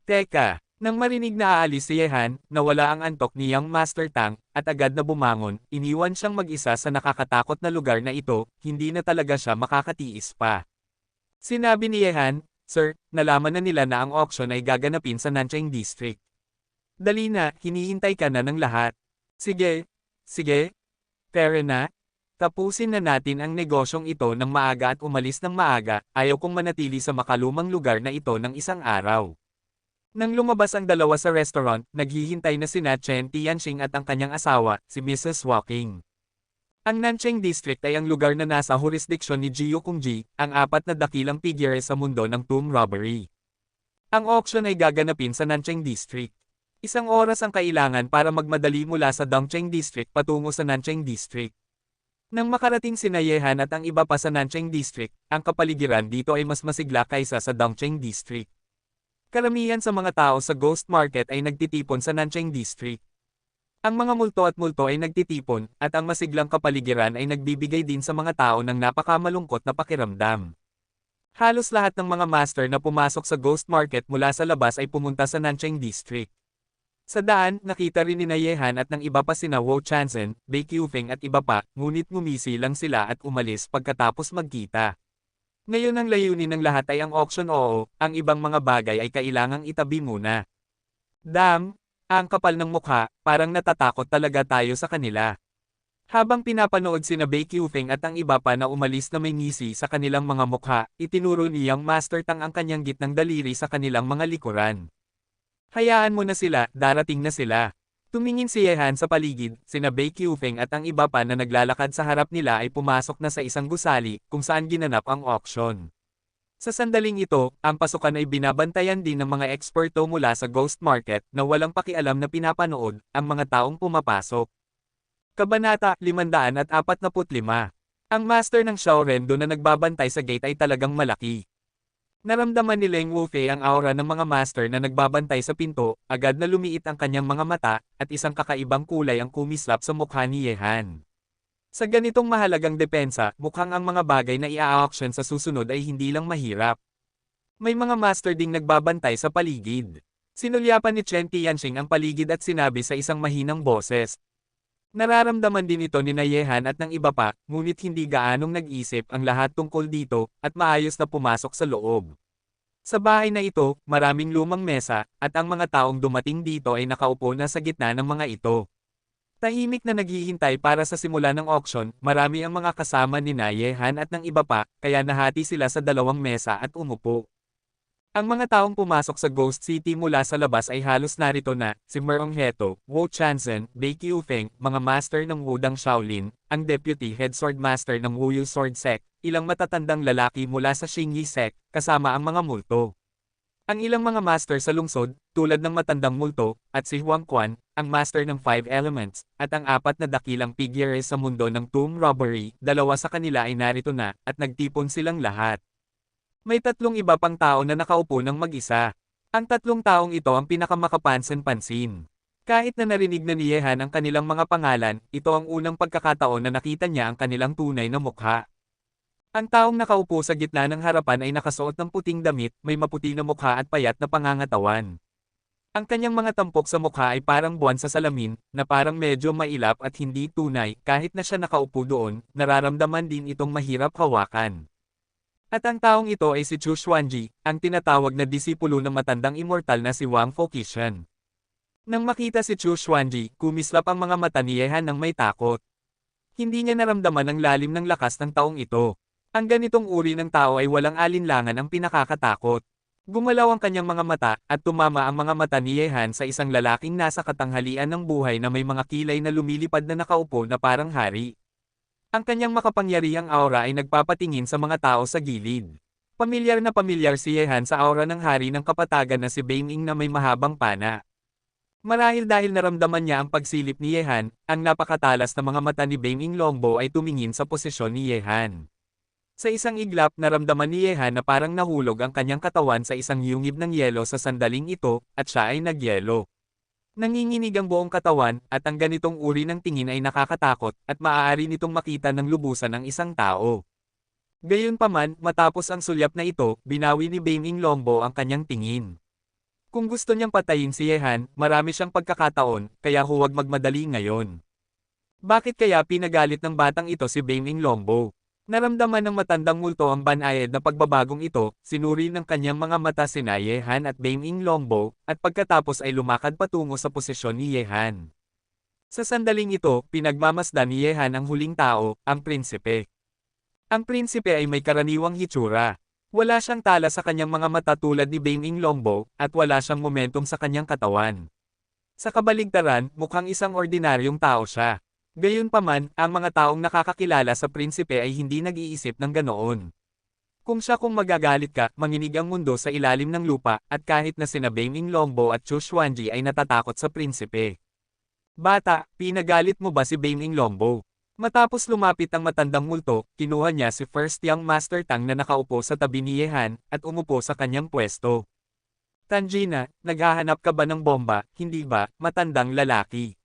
Teka, nang marinig na aalis si Yehan, nawala ang antok ni Young Master Tang, at agad na bumangon, iniwan siyang mag-isa sa nakakatakot na lugar na ito, hindi na talaga siya makakatiis pa. Sinabi ni Yehan, Sir, nalaman na nila na ang auction ay gaganapin sa Nancheng District. Dali na, hinihintay ka na ng lahat. Sige, pera na. Tapusin na natin ang negosyong ito ng maaga at umalis ng maaga, ayaw kong manatili sa makalumang lugar na ito ng isang araw. Nang lumabas ang dalawa sa restaurant, naghihintay na sina Chen Tianxing at ang kanyang asawa, si Mrs. Walking. Ang Nancheng District ay ang lugar na nasa jurisdiksyon ni Jiyo Kongji, ang 4 na dakilang figure sa mundo ng tomb robbery. Ang auction ay gaganapin sa Nancheng District. 1 oras ang kailangan para magmadali mula sa Dongcheng District patungo sa Nancheng District. Nang makarating sina Yehan at ang iba pa sa Nancheng District, ang kapaligiran dito ay mas masigla kaysa sa Dongcheng District. Karamihan sa mga tao sa Ghost Market ay nagtitipon sa Nancheng District. Ang mga multo ay nagtitipon, at ang masiglang kapaligiran ay nagbibigay din sa mga tao ng napakamalungkot na pakiramdam. Halos lahat ng mga master na pumasok sa Ghost Market mula sa labas ay pumunta sa Nancheng District. Sa daan, nakita rin ni Yehan at ng iba pa sina Wu Chanzen, Bei Qiufeng at iba pa, ngunit ngumisi lang sila at umalis pagkatapos magkita. Ngayon ang layunin ng lahat ay ang auction oo, ang ibang mga bagay ay kailangang itabi muna. Dam, ang kapal ng mukha, parang natatakot talaga tayo sa kanila. Habang pinapanood sina Bei Qiufeng at ang iba pa na umalis na may ngisi sa kanilang mga mukha, itinuro ni Young Master Tang ang kanyang gitnang daliri sa kanilang mga likuran. Hayaan mo na sila, darating na sila. Tumingin si Yehan sa paligid, sina Bei Qiufeng at ang iba pa na naglalakad sa harap nila ay pumasok na sa isang gusali, kung saan ginanap ang auction. Sa sandaling ito, ang pasukan ay binabantayan din ng mga eksperto mula sa Ghost Market na walang pakialam na pinapanood ang mga taong pumapasok. Kabanata 545 Ang master ng Xiaorendo na nagbabantay sa gate ay talagang malaki. Naramdaman ni Leng Wufei ang aura ng mga master na nagbabantay sa pinto, agad na lumiit ang kanyang mga mata, at isang kakaibang kulay ang kumislap sa mukha ni Yehan. Sa ganitong mahalagang depensa, mukhang ang mga bagay na i-auction sa susunod ay hindi lang mahirap. May mga master ding nagbabantay sa paligid. Sinulyapan ni Chen Tianxing ang paligid at sinabi sa isang mahinang boses. Nararamdaman din ito ni Yehan at ng iba pa, ngunit hindi gaanong nag-isip ang lahat tungkol dito, at maayos na pumasok sa loob. Sa bahay na ito, maraming lumang mesa, at ang mga taong dumating dito ay nakaupo na sa gitna ng mga ito. Tahimik na naghihintay para sa simula ng auction, marami ang mga kasama ni Yehan at ng iba pa, kaya nahati sila sa dalawang mesa at umupo. Ang mga taong pumasok sa Ghost City mula sa labas ay halos narito na, si Merong Heto, Wu Chanzhen, Bei Qiufeng, mga master ng Wudang Shaolin, ang Deputy Head Sword Master ng Wuyu Sword Sect, ilang matatandang lalaki mula sa Xingyi Sect, kasama ang mga multo. Ang ilang mga master sa lungsod, tulad ng matandang multo, at si Huang Quan, ang master ng Five Elements, at ang apat na dakilang figures sa mundo ng tomb robbery, dalawa sa kanila ay narito na, at nagtipon silang lahat. May tatlong iba pang tao na nakaupo ng mag-isa. Ang tatlong taong ito ang pinakamakapansin-pansin. Kahit na narinig na ni Yehan ang kanilang mga pangalan, ito ang unang pagkakataon na nakita niya ang kanilang tunay na mukha. Ang taong nakaupo sa gitna ng harapan ay nakasuot ng puting damit, may maputi na mukha at payat na pangangatawan. Ang kanyang mga tampok sa mukha ay parang buwan sa salamin, na parang medyo mailap at hindi tunay, kahit na siya nakaupo doon, nararamdaman din itong mahirap hawakan. At ang taong ito ay si Chu Xuanji, ang tinatawag na disipulo ng matandang immortal na si Wang Fokishan. Nang makita si Chu Xuanji, kumislap ang mga mata ni Yehan ng may takot. Hindi niya naramdaman ang lalim ng lakas ng taong ito. Ang ganitong uri ng tao ay walang alinlangan ang pinakakatakot. Gumalaw ang kanyang mga mata, at tumama ang mga mata ni Yehan sa isang lalaking nasa katanghalian ng buhay na may mga kilay na lumilipad na nakaupo na parang hari. Ang kanyang makapangyarihang aura ay nagpapatingin sa mga tao sa gilid. Pamilyar na pamilyar si Yehan sa aura ng hari ng kapatagan na si Beiming na may mahabang pana. Marahil dahil naramdaman niya ang pagsilip ni Yehan, ang napakatalas na mga mata ni Beiming Longbo ay tumingin sa posisyon ni Yehan. Sa isang iglap naramdaman ni Yehan na parang nahulog ang kanyang katawan sa isang yungib ng yelo sa sandaling ito, at siya ay nagyelo. Nanginginig ang buong katawan, at ang ganitong uri ng tingin ay nakakatakot, at maaari nitong makita ng lubusan ng isang tao. Gayunpaman, matapos ang sulyap na ito, binawi ni Beiming Longbo ang kanyang tingin. Kung gusto niyang patayin si Yehan, marami siyang pagkakataon, kaya huwag magmadali ngayon. Bakit kaya pinagalit ng batang ito si Beiming Longbo? Naramdaman ng matandang multo ang banayad na pagbabagong ito, sinuri ng kanyang mga mata sina Yehan at Beiming Longbo, at pagkatapos ay lumakad patungo sa posisyon ni Yehan. Sa sandaling ito, pinagmamasdan ni Yehan ang huling tao, ang prinsipe. Ang prinsipe ay may karaniwang hitsura. Wala siyang tala sa kanyang mga mata tulad ni Beiming Longbo, at wala siyang momentum sa kanyang katawan. Sa kabaligtaran, mukhang isang ordinaryong tao siya. Gayunpaman, ang mga taong nakakakilala sa prinsipe ay hindi nag-iisip ng ganoon. Kung magagalit ka, manginig ang mundo sa ilalim ng lupa, at kahit na sina Beiming Longbo at Chu Xuanji ay natatakot sa prinsipe. Bata, pinagalit mo ba si Beiming Longbo? Matapos lumapit ang matandang multo, kinuha niya si First Young Master Tang na nakaupo sa tabi ni Yehan, at umupo sa kanyang pwesto. Tanjina, naghahanap ka ba ng bomba, hindi ba, matandang lalaki?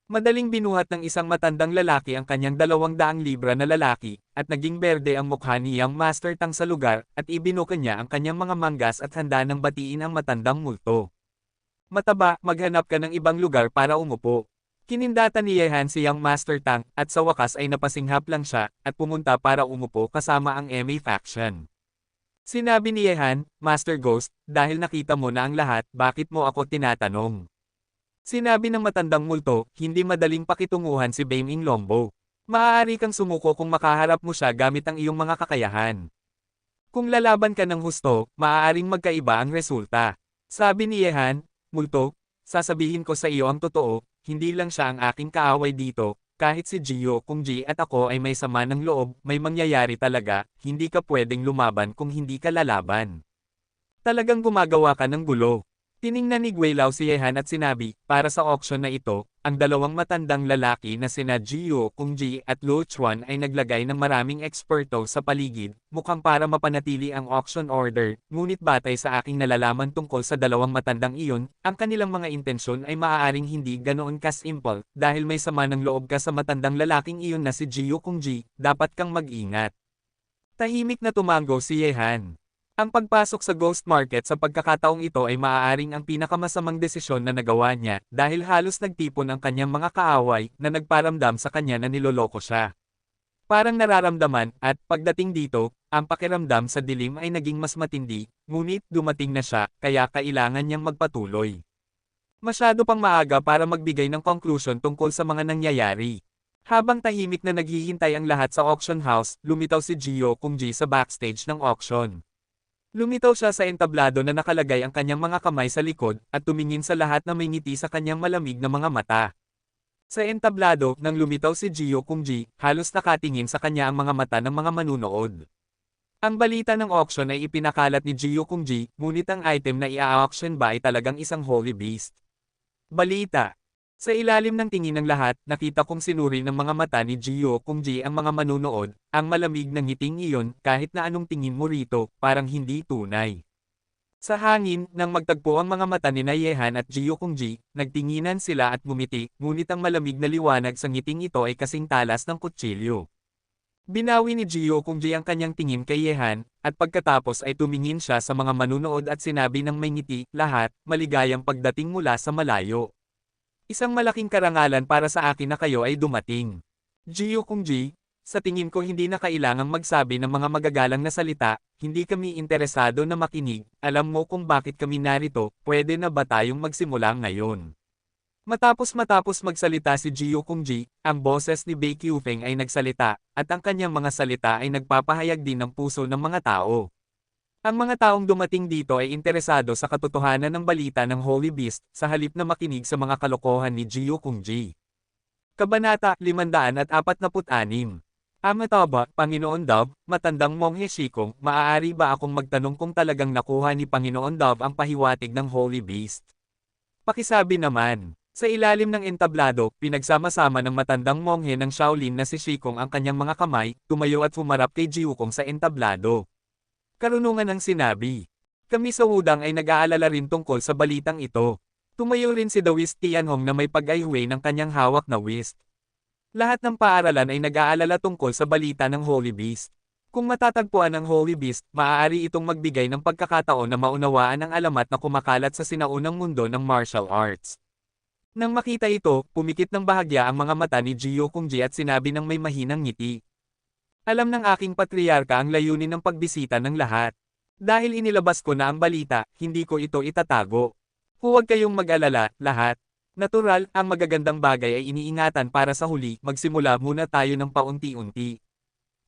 Madaling binuhat ng isang matandang lalaki ang kanyang 200 libra na lalaki, at naging berde ang mukha ni Young Master Tang sa lugar, at ibinuka niya ang kanyang mga manggas at handa ng batiin ang matandang multo. Mataba, maghanap ka ng ibang lugar para umupo. Kinindata ni Yehan si Young Master Tang, at sa wakas ay napasinghap lang siya, at pumunta para umupo kasama ang MA faction. Sinabi ni Yehan, Master Ghost, dahil nakita mo na ang lahat, bakit mo ako tinatanong? Sinabi ng matandang multo, hindi madaling pakitunguhan si Beiming Longbo. Maaari kang sumuko kung makaharap mo siya gamit ang iyong mga kakayahan. Kung lalaban ka ng husto, maaaring magkaiba ang resulta. Sabi ni Yehan, multo, sasabihin ko sa iyo ang totoo, hindi lang siya ang aking kaaway dito, kahit si Jiyo kung Ji at ako ay may sama ng loob, may mangyayari talaga, hindi ka pwedeng lumaban kung hindi ka lalaban. Talagang gumagawa ka ng gulo. Tiningnan ni Guilao si Yehan at sinabi, para sa auction na ito, ang dalawang matandang lalaki na sina Jiyo Kungji at Luo Chuan ay naglagay ng maraming eksperto sa paligid, mukhang para mapanatili ang auction order, ngunit batay sa aking nalalaman tungkol sa dalawang matandang iyon, ang kanilang mga intensyon ay maaaring hindi ganoon ka-simple, dahil may sama ng loob ka sa matandang lalaking iyon na si Jiyo Kungji, dapat kang mag-ingat. Tahimik na tumango si Yehan. Ang pagpasok sa ghost market sa pagkakataong ito ay maaaring ang pinakamasamang desisyon na nagawa niya dahil halos nagtipon ang kanyang mga kaaway na nagparamdam sa kanya na niloloko siya. Parang nararamdaman at pagdating dito, ang pakiramdam sa dilim ay naging mas matindi, ngunit dumating na siya kaya kailangan niyang magpatuloy. Masyado pang maaga para magbigay ng conclusion tungkol sa mga nangyayari. Habang tahimik na naghihintay ang lahat sa auction house, lumitaw si Jiyo Kungji sa backstage ng auction. Lumitaw siya sa entablado na nakalagay ang kanyang mga kamay sa likod, at tumingin sa lahat na may ngiti sa kanyang malamig na mga mata. Sa entablado, nang lumitaw si Jiyo Kungji, halos nakatingin sa kanya ang mga mata ng mga manunood. Ang balita ng auction ay ipinakalat ni Jiyo Kungji, ngunit ang item na i-auction ba ay talagang isang holy beast. Balita. Sa ilalim ng tingin ng lahat, nakita kong sinuri ng mga mata ni Jiyo Kungji ang mga manunood, ang malamig ng ngiting iyon, kahit na anong tingin mo rito, parang hindi tunay. Sa hangin, nang magtagpo ang mga mata ni Yehan at Jiyo Kungji, nagtinginan sila at ngumiti, ngunit ang malamig na liwanag sa ngiting ito ay kasing talas ng kutsilyo. Binawi ni Jiyo Kungji ang kanyang tingin kay Yehan, at pagkatapos ay tumingin siya sa mga manunood at sinabi ng may ngiti, lahat, maligayang pagdating mula sa malayo. Isang malaking karangalan para sa akin na kayo ay dumating. Jiyo Kungji, sa tingin ko hindi na kailangang magsabi ng mga magagalang na salita, hindi kami interesado na makinig, alam mo kung bakit kami narito, pwede na ba tayong magsimula ngayon? Matapos magsalita si Jiyo Kungji, ang boses ni Bei Qiufeng ay nagsalita, at ang kanyang mga salita ay nagpapahayag din ng puso ng mga tao. Ang mga taong dumating dito ay interesado sa katotohanan ng balita ng Holy Beast, sa halip na makinig sa mga kalokohan ni Jiyo Kungji. Kabanata 546. Amataba, Panginoon Dove, matandang monghe Shikong, maaari ba akong magtanong kung talagang nakuha ni Panginoon Dove ang pahiwatig ng Holy Beast? Pakisabi naman. Sa ilalim ng entablado, pinagsama-sama ng matandang monghe ng Shaolin na si Shikong ang kanyang mga kamay, tumayo at humarap kay Jiyukong sa entablado. Karunungan ang sinabi. Kami sa Wudang ay nag-aalala rin tungkol sa balitang ito. Tumayo rin si Dawis Tianhong na may pag-ayhuay ng kanyang hawak na whisk. Lahat ng paaralan ay nag-aalala tungkol sa balita ng Holy Beast. Kung matatagpuan ang Holy Beast, maaari itong magbigay ng pagkakataon na maunawaan ang alamat na kumakalat sa sinaunang mundo ng martial arts. Nang makita ito, pumikit ng bahagya ang mga mata ni Jiyo Kungji at sinabi ng may mahinang ngiti. Alam ng aking patriarka ang layunin ng pagbisita ng lahat. Dahil inilabas ko na ang balita, hindi ko ito itatago. Huwag kayong mag-alala, lahat. Natural, ang magagandang bagay ay iniingatan para sa huli, magsimula muna tayo ng paunti-unti.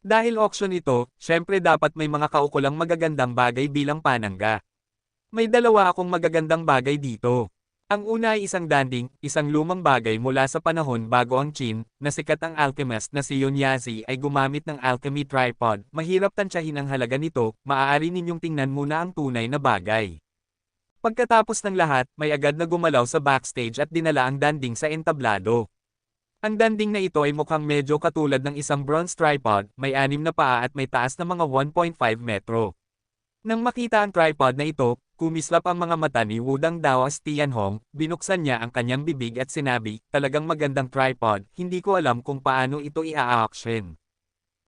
Dahil auction ito, syempre dapat may mga kaukulang magagandang bagay bilang panangga. May dalawa akong magagandang bagay dito. Ang una ay isang danding, isang lumang bagay mula sa panahon bago ang Qin, na sikat ang alchemist na si Yun Yazi ay gumamit ng alchemy tripod. Mahirap tansyahin ang halaga nito, maaari ninyong tingnan muna ang tunay na bagay. Pagkatapos ng lahat, may agad na gumalaw sa backstage at dinala ang danding sa entablado. Ang danding na ito ay mukhang medyo katulad ng isang bronze tripod, may 6 na paa at may taas na mga 1.5 metro. Nang makita ang tripod na ito, kumislap ang mga mata ni Wudang Daos Tianhong, binuksan niya ang kanyang bibig at sinabi, talagang magandang tripod, hindi ko alam kung paano ito i-auction.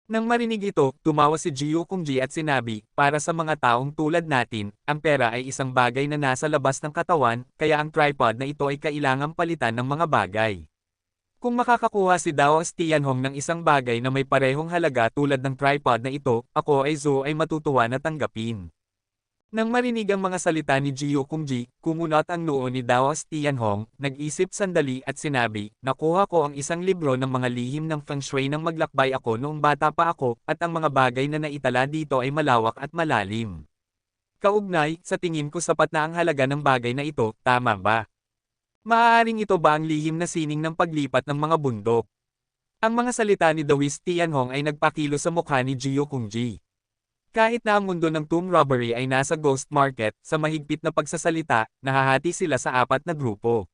Nang marinig ito, tumawa si Jiyo Kungji at sinabi, para sa mga taong tulad natin, ang pera ay isang bagay na nasa labas ng katawan, kaya ang tripod na ito ay kailangang palitan ng mga bagay. Kung makakakuha si Daos Tianhong ng isang bagay na may parehong halaga tulad ng tripod na ito, ako ay matutuwa na tanggapin. Nang marinig ang mga salita ni Jiyo Kungji, kumunot ang noo ni Daos Tianhong, nag-isip sandali at sinabi, nakuha ko ang isang libro ng mga lihim ng Feng Shui nang maglakbay ako noong bata pa ako, at ang mga bagay na naitala dito ay malawak at malalim. Kaugnay, sa tingin ko sapat na ang halaga ng bagay na ito, tama ba? Maaaring ito ba ang lihim na sining ng paglipat ng mga bundok? Ang mga salita ni Dawis Tianhong ay nagpakilo sa mukha ni Jiyo Kungji. Kahit na ang mundo ng tomb robbery ay nasa ghost market, sa mahigpit na pagsasalita, nahahati sila sa apat na grupo.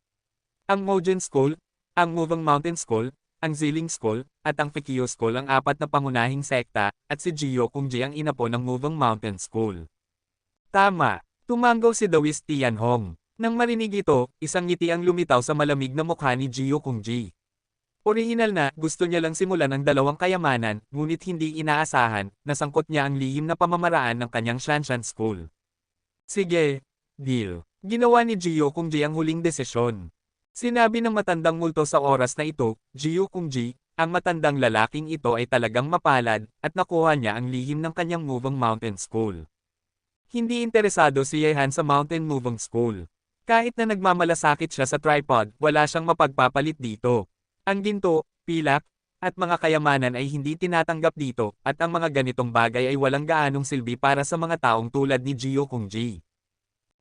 Ang Mojen School, ang Moving Mountain School, ang Ziling School, at ang Fikio School ang apat na pangunahing sekta, at si Jiyo Kungji ang inapo ng Moving Mountain School. Tama, tumanggaw si Dawis Tianhong. Nang marinig ito, isang ngiti ang lumitaw sa malamig na mukha ni Jiyo Kungji. Orihinal na, gusto niya lang simulan ang dalawang kayamanan, ngunit hindi inaasahan, nasangkot niya ang lihim na pamamaraan ng kanyang Shanshan School. Sige, deal. Ginawa ni Jiyo Kungji ang huling desisyon. Sinabi ng matandang multo sa oras na ito, Jiyo Kungji, ang matandang lalaking ito ay talagang mapalad, at nakuha niya ang lihim ng kanyang Moving Mountain School. Hindi interesado si Yehan sa Mountain Moving School. Kahit na nagmamalasakit siya sa tripod, wala siyang mapagpapalit dito. Ang ginto, pilak, at mga kayamanan ay hindi tinatanggap dito, at ang mga ganitong bagay ay walang gaanong silbi para sa mga taong tulad ni Jiyo Kungji.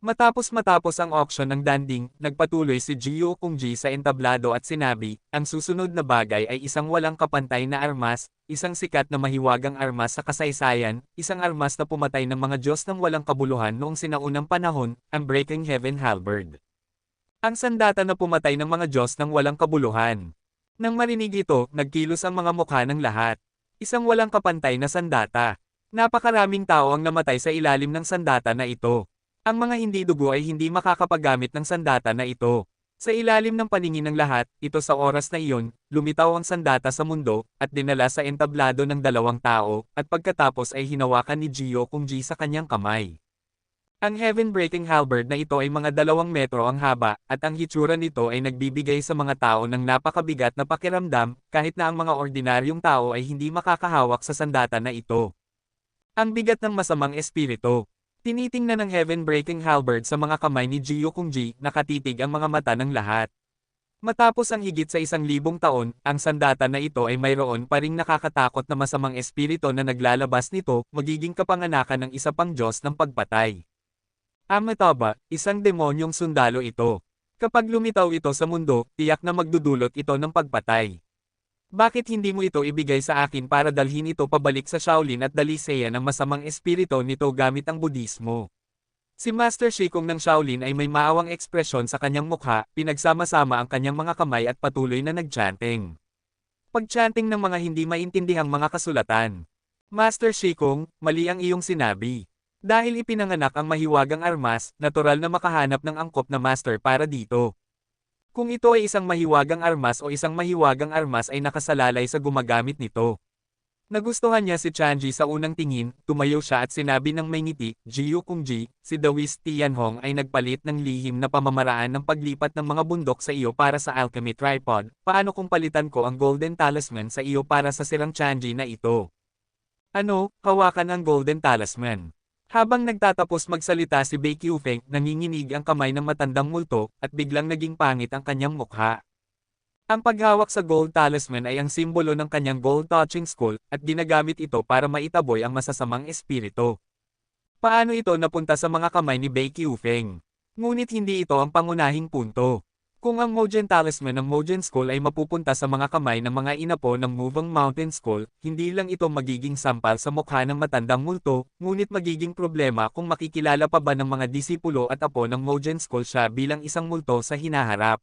Matapos ang auction ng danding, nagpatuloy si Jiyo Kungji sa entablado at sinabi, ang susunod na bagay ay isang walang kapantay na armas, isang sikat na mahiwagang armas sa kasaysayan, isang armas na pumatay ng mga Diyos ng walang kabuluhan noong sinaunang panahon, ang Breaking Heaven Halberd. Ang sandata na pumatay ng mga Diyos ng walang kabuluhan. Nang marinig ito, nagkilos ang mga mukha ng lahat. Isang walang kapantay na sandata. Napakaraming tao ang namatay sa ilalim ng sandata na ito. Ang mga hindi dugo ay hindi makakapagamit ng sandata na ito. Sa ilalim ng paningin ng lahat, ito sa oras na iyon, lumitaw ang sandata sa mundo, at dinala sa entablado ng dalawang tao, at pagkatapos ay hinawakan ni Jiyo Kungji sa kanyang kamay. Ang heaven-breaking halberd na ito ay mga 2 metro ang haba, at ang hitsura nito ay nagbibigay sa mga tao ng napakabigat na pakiramdam, kahit na ang mga ordinaryong tao ay hindi makakahawak sa sandata na ito. Ang bigat ng masamang espiritu. Tinitingnan ng heaven-breaking halberd sa mga kamay ni Jiyo Kungji, nakatitig ang mga mata ng lahat. Matapos ang higit sa 1,000 taon, ang sandata na ito ay mayroon pa ring nakakatakot na masamang espiritu na naglalabas nito, magiging kapanganakan ng isa pang Diyos ng pagpatay. Amitabha, isang demonyong sundalo ito. Kapag lumitaw ito sa mundo, tiyak na magdudulot ito ng pagpatay. Bakit hindi mo ito ibigay sa akin para dalhin ito pabalik sa Shaolin at daliseyan ng masamang espiritu nito gamit ang Budismo? Si Master Shikong ng Shaolin ay may maawang ekspresyon sa kanyang mukha, pinagsama-sama ang kanyang mga kamay at patuloy na nag-chanting. Pag-chanting ng mga hindi maintindihang mga kasulatan. Master Shikong, mali ang iyong sinabi. Dahil ipinanganak ang mahiwagang armas, natural na makahanap ng angkop na master para dito. Kung ito ay isang mahiwagang armas o isang mahiwagang armas ay nakasalalay sa gumagamit nito. Nagustuhan niya si Chanji sa unang tingin, tumayo siya at sinabi ng may ngiti, Jiyo Kungji, si Dawis Tianhong ay nagpalit ng lihim na pamamaraan ng paglipat ng mga bundok sa iyo para sa alchemy tripod, paano kung palitan ko ang golden talisman sa iyo para sa sirang Chanji na ito? Ano, hawakan ang golden talisman. Habang nagtatapos magsalita si Bei Qiufeng, nanginginig ang kamay ng matandang multo, at biglang naging pangit ang kanyang mukha. Ang paghawak sa gold talisman ay ang simbolo ng kanyang gold touching skull, at ginagamit ito para maitaboy ang masasamang espiritu. Paano ito napunta sa mga kamay ni Bei Qiufeng? Ngunit hindi ito ang pangunahing punto. Kung ang Mojen Talisman ng Mojen School ay mapupunta sa mga kamay ng mga inapo ng Moving Mountain School, hindi lang ito magiging sampal sa mukha ng matandang multo, ngunit magiging problema kung makikilala pa ba ng mga disipulo at apo ng Mojen School siya bilang isang multo sa hinaharap.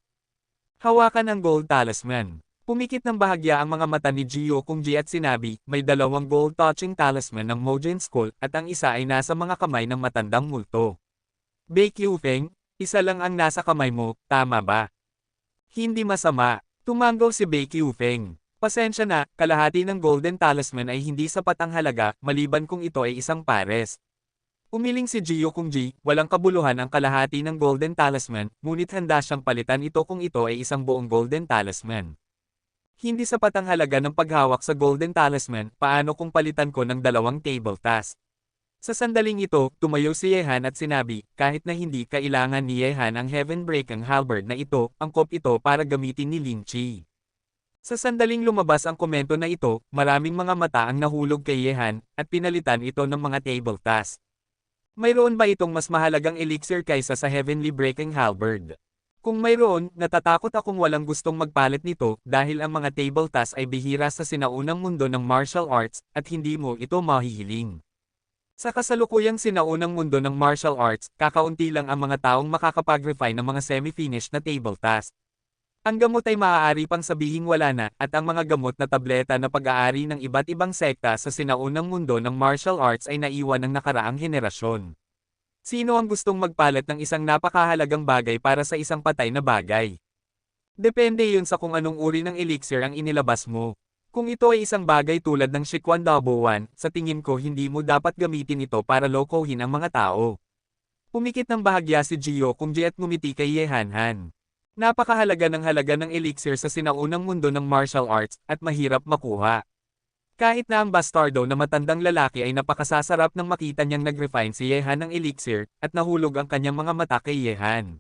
Hawakan ang gold talisman. Pumikit ng bahagya ang mga mata ni Jiyo Kungji at sinabi, may 2 gold touching talisman ng Mojen School, at ang isa ay nasa mga kamay ng matandang multo. Bei Qiufeng, isa lang ang nasa kamay mo, tama ba? Hindi masama. Tumanggaw si Bei Qiufeng. Pasensya na, kalahati ng golden talisman ay hindi sapat ang halaga, maliban kung ito ay isang pares. Umiling si Jiyo Kungji, walang kabuluhan ang kalahati ng golden talisman, ngunit handa siyang palitan ito kung ito ay isang buong golden talisman. Hindi sapat ang halaga ng paghawak sa golden talisman, paano kung palitan ko ng 2 table task? Sa sandaling ito, tumayo si Yehan at sinabi, kahit na hindi kailangan ni Yehan ang heaven-breaking halberd na ito, angkop ito para gamitin ni Lin Chi. Sa sandaling lumabas ang komento na ito, maraming mga mata ang nahulog kay Yehan, at pinalitan ito ng mga table task. Mayroon ba itong mas mahalagang elixir kaysa sa heavenly breaking halberd? Kung mayroon, natatakot akong walang gustong magpalit nito, dahil ang mga table task ay bihira sa sinaunang mundo ng martial arts, at hindi mo ito mahihiling. Sa kasalukuyang sinaunang mundo ng martial arts, kakaunti lang ang mga taong makakapag-refine ng mga semi-finished na table task. Ang gamot ay maaari pang sabihing wala na, at ang mga gamot na tableta na pag-aari ng iba't ibang sekta sa sinaunang mundo ng martial arts ay naiwan ng nakaraang henerasyon. Sino ang gustong magpalit ng isang napakahalagang bagay para sa isang patay na bagay? Depende yun sa kung anong uri ng elixir ang inilabas mo. Kung ito ay isang bagay tulad ng Shikwan Double One, sa tingin ko hindi mo dapat gamitin ito para lokohin ang mga tao. Pumikit ng bahagya si Gio Kungji at ngumiti kay Ye Hanhan. Napakahalaga ng halaga ng elixir sa sinaunang mundo ng martial arts, at mahirap makuha. Kahit na ang bastardo na matandang lalaki ay napakasasarap nang makita niyang nag-refine si Yehan ng elixir, at nahulog ang kanyang mga mata kay Yehan.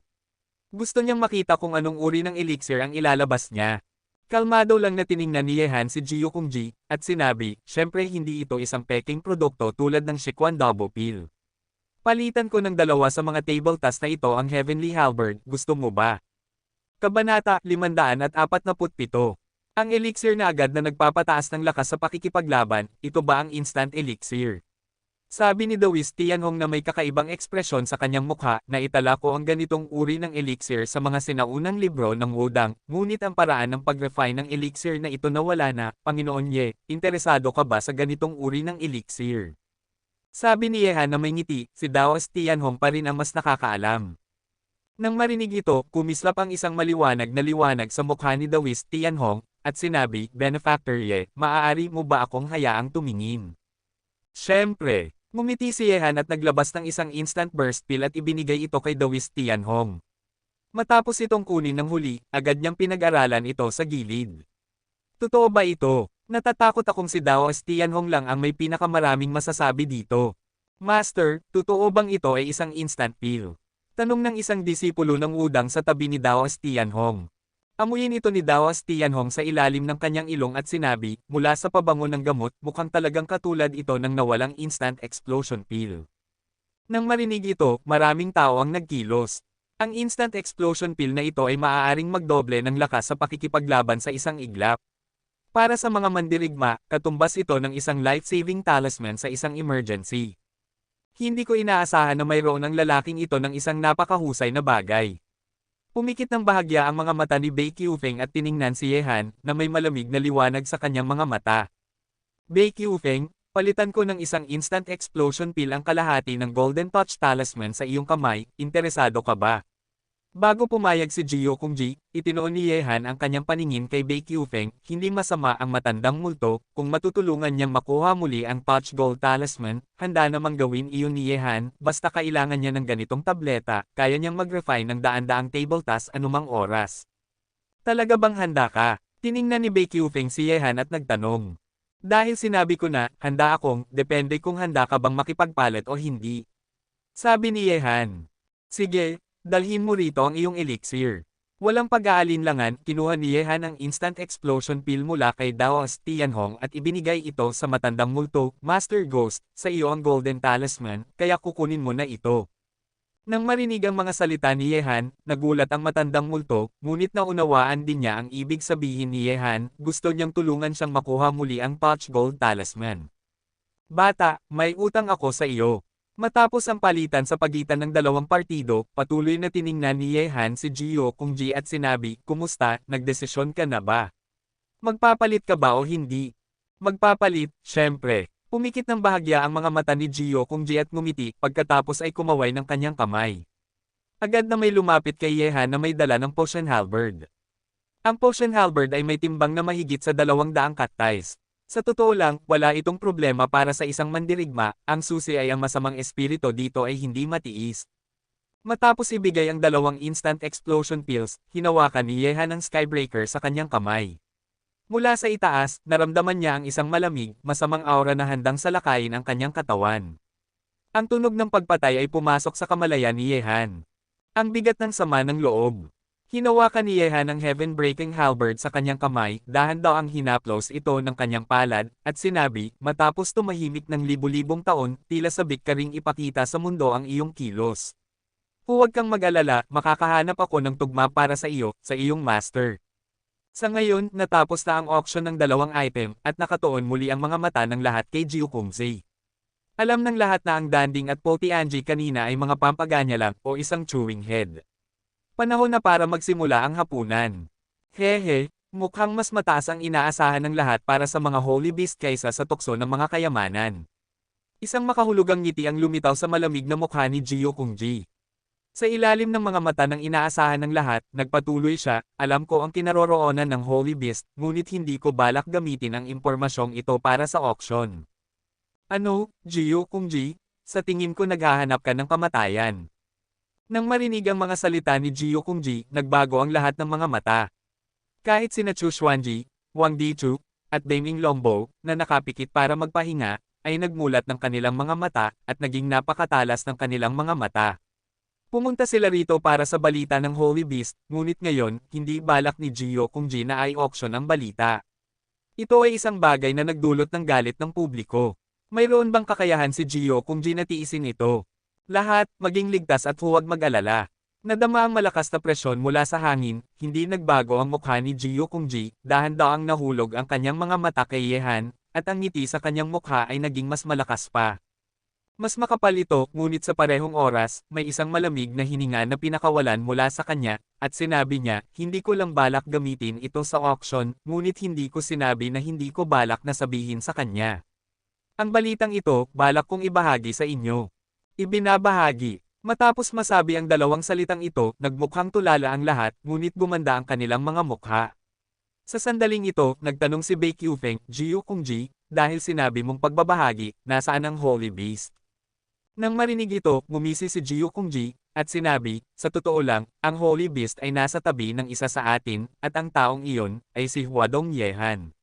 Gusto niyang makita kung anong uri ng elixir ang ilalabas niya. Kalmado lang na tiningnan ni Yehan si Gio Kungji, at sinabi, syempre hindi ito isang peking produkto tulad ng Shikwan Double Pill. Palitan ko ng dalawa sa mga table task na ito ang Heavenly Halberd, gusto mo ba? Kabanata 547. Ang elixir na agad na nagpapataas ng lakas sa pakikipaglaban, ito ba ang instant elixir? Sabi ni Dawis Tianhong na may kakaibang ekspresyon sa kanyang mukha, na itala ko ang ganitong uri ng elixir sa mga sinaunang libro ng Wudang, ngunit ang paraan ng pag-refine ng elixir na ito nawala na, Panginoon Ye, interesado ka ba sa ganitong uri ng elixir? Sabi ni Yehan na may ngiti, si Dawis Tianhong pa rin ang mas nakakaalam. Nang marinig ito, kumislap ang isang maliwanag na liwanag sa mukha ni Dawis Tianhong, at sinabi, Benefactor Ye, maaari mo ba akong hayaang tumingin? Siyempre, ngumiti si Yehan at naglabas ng isang instant burst pill at ibinigay ito kay Dawis Tianhong. Matapos itong kunin ng huli, agad niyang pinag-aralan ito sa gilid. Totoo ba ito? Natatakot akong si Dawis Tianhong lang ang may pinakamaraming masasabi dito. Master, totoo bang ito ay isang instant pill? Tanong ng isang disipulo ng Wudang sa tabi ni Dawis Tianhong. Amuyin ito ni Dawis Tianhong sa ilalim ng kanyang ilong at sinabi, mula sa pabango ng gamot, mukhang talagang katulad ito ng nawalang instant explosion pill. Nang marinig ito, maraming tao ang nagkilos. Ang instant explosion pill na ito ay maaaring magdoble ng lakas sa pakikipaglaban sa isang iglap. Para sa mga mandirigma, katumbas ito ng isang life-saving talisman sa isang emergency. Hindi ko inaasahan na mayroon ang lalaking ito ng isang napakahusay na bagay. Pumikit ng bahagya ang mga mata ni Bei Qiufeng at tiningnan si Yehan, na may malamig na liwanag sa kanyang mga mata. Bei Qiufeng, palitan ko ng isang instant explosion pill ang kalahati ng Golden Touch Talisman sa iyong kamay, interesado ka ba? Bago pumayag si Gio Kungji, itinoon ni Yehan ang kanyang paningin kay Bei Qiufeng, hindi masama ang matandang multo, kung matutulungan niyang makuha muli ang Touch Gold Talisman, handa namang gawin iyon ni Yehan, basta kailangan niya ng ganitong tableta, kaya niyang mag-refine ng daan-daang table task anumang oras. Talaga bang handa ka? Tiningnan ni Bei Qiufeng si Yehan at nagtanong. Dahil sinabi ko na, handa akong, depende kung handa ka bang makipagpalit o hindi. Sabi ni Yehan. Sige. Dalhin mo rito ang iyong elixir. Walang pag-aalinlangan, kinuha ni Yehan ang instant explosion pill mula kay Dawis Tianhong at ibinigay ito sa matandang multo, Master Ghost, sa iyo ang golden talisman, kaya kukunin mo na ito. Nang marinig ang mga salita ni Yehan, nagulat ang matandang multo, ngunit naunawaan din niya ang ibig sabihin ni Yehan, gusto niyang tulungan siyang makuha muli ang Touch Gold Talisman. Bata, may utang ako sa iyo. Matapos ang palitan sa pagitan ng dalawang partido, patuloy na tiningnan ni Yehan si Gio Kungji at sinabi, kumusta, nagdesisyon ka na ba? Magpapalit ka ba o hindi? Magpapalit, syempre. Pumikit ng bahagya ang mga mata ni Gio Kungji at ngumiti, pagkatapos ay kumaway ng kanyang kamay. Agad na may lumapit kay Yehan na may dala ng potion halberd. Ang potion halberd ay may timbang na mahigit sa 200 kattais. Sa totoo lang, wala itong problema para sa isang mandirigma, ang susi ay ang masamang espirito dito ay hindi matiis. Matapos ibigay ang dalawang instant explosion pills, hinawakan ni Yehan ang Skybreaker sa kanyang kamay. Mula sa itaas, naramdaman niya ang isang malamig, masamang aura na handang salakayin ang kanyang katawan. Ang tunog ng pagpatay ay pumasok sa kamalayan ni Yehan. Ang bigat ng sama ng loob. Hinawakan ni Yehan ang heaven-breaking halberd sa kanyang kamay, dahan-daang hinaplos ito ng kanyang palad, at sinabi, matapos tumahimik ng libu-libong taon, tila sabik ka ring ipakita sa mundo ang iyong kilos. Huwag kang mag-alala, makakahanap ako ng tugma para sa iyo, sa iyong master. Sa ngayon, natapos na ang auction ng dalawang item, at nakatuon muli ang mga mata ng lahat kay Gio Kungji. Alam ng lahat na ang Danding at Potianji kanina ay mga pampaganya lang o isang chewing head. Panahon na para magsimula ang hapunan. Hehe, mukhang mas mataas ang inaasahan ng lahat para sa mga Holy Beast kaysa sa tukso ng mga kayamanan. Isang makahulugang ngiti ang lumitaw sa malamig na mukha ni Gio Kungji. Sa ilalim ng mga mata ng inaasahan ng lahat, nagpatuloy siya, alam ko ang kinaroroonan ng Holy Beast, ngunit hindi ko balak gamitin ang impormasyong ito para sa auction. Ano, Gio Kungji? Sa tingin ko naghahanap ka ng kamatayan. Nang marinig ang mga salita ni Gio Kungji, nagbago ang lahat ng mga mata. Kahit sina Chu Xuanji, Wang Dichu, at Daming Longbo, na nakapikit para magpahinga, ay nagmulat ng kanilang mga mata, at naging napakatalas ng kanilang mga mata. Pumunta sila rito para sa balita ng Holy Beast, ngunit ngayon, hindi balak ni Gio Kungji na ay auction ang balita. Ito ay isang bagay na nagdulot ng galit ng publiko. Mayroon bang kakayahan si Gio Kungji na tiisin ito? Lahat, maging ligtas at huwag mag-alala. Nadama ang malakas na presyon mula sa hangin, hindi nagbago ang mukha ni Gio Kungji, dahan-daang nahulog ang kanyang mga mata kay Yehan, at ang ngiti sa kanyang mukha ay naging mas malakas pa. Mas makapal ito, ngunit sa parehong oras, may isang malamig na hininga na pinakawalan mula sa kanya, at sinabi niya, hindi ko lang balak gamitin ito sa auction, ngunit hindi ko sinabi na hindi ko balak na sabihin sa kanya. Ang balitang ito, balak kong ibahagi sa inyo. Ibinabahagi. Matapos masabi ang dalawang salitang ito, nagmukhang tulala ang lahat, ngunit gumanda ang kanilang mga mukha. Sa sandaling ito, nagtanong si Bei Qiufeng, Gio Kungji, dahil sinabi mong pagbabahagi, nasaan ang Holy Beast? Nang marinig ito, ngumisi si Gio Kungji, at sinabi, sa totoo lang, ang Holy Beast ay nasa tabi ng isa sa atin, at ang taong iyon, ay si Huadong Yehan.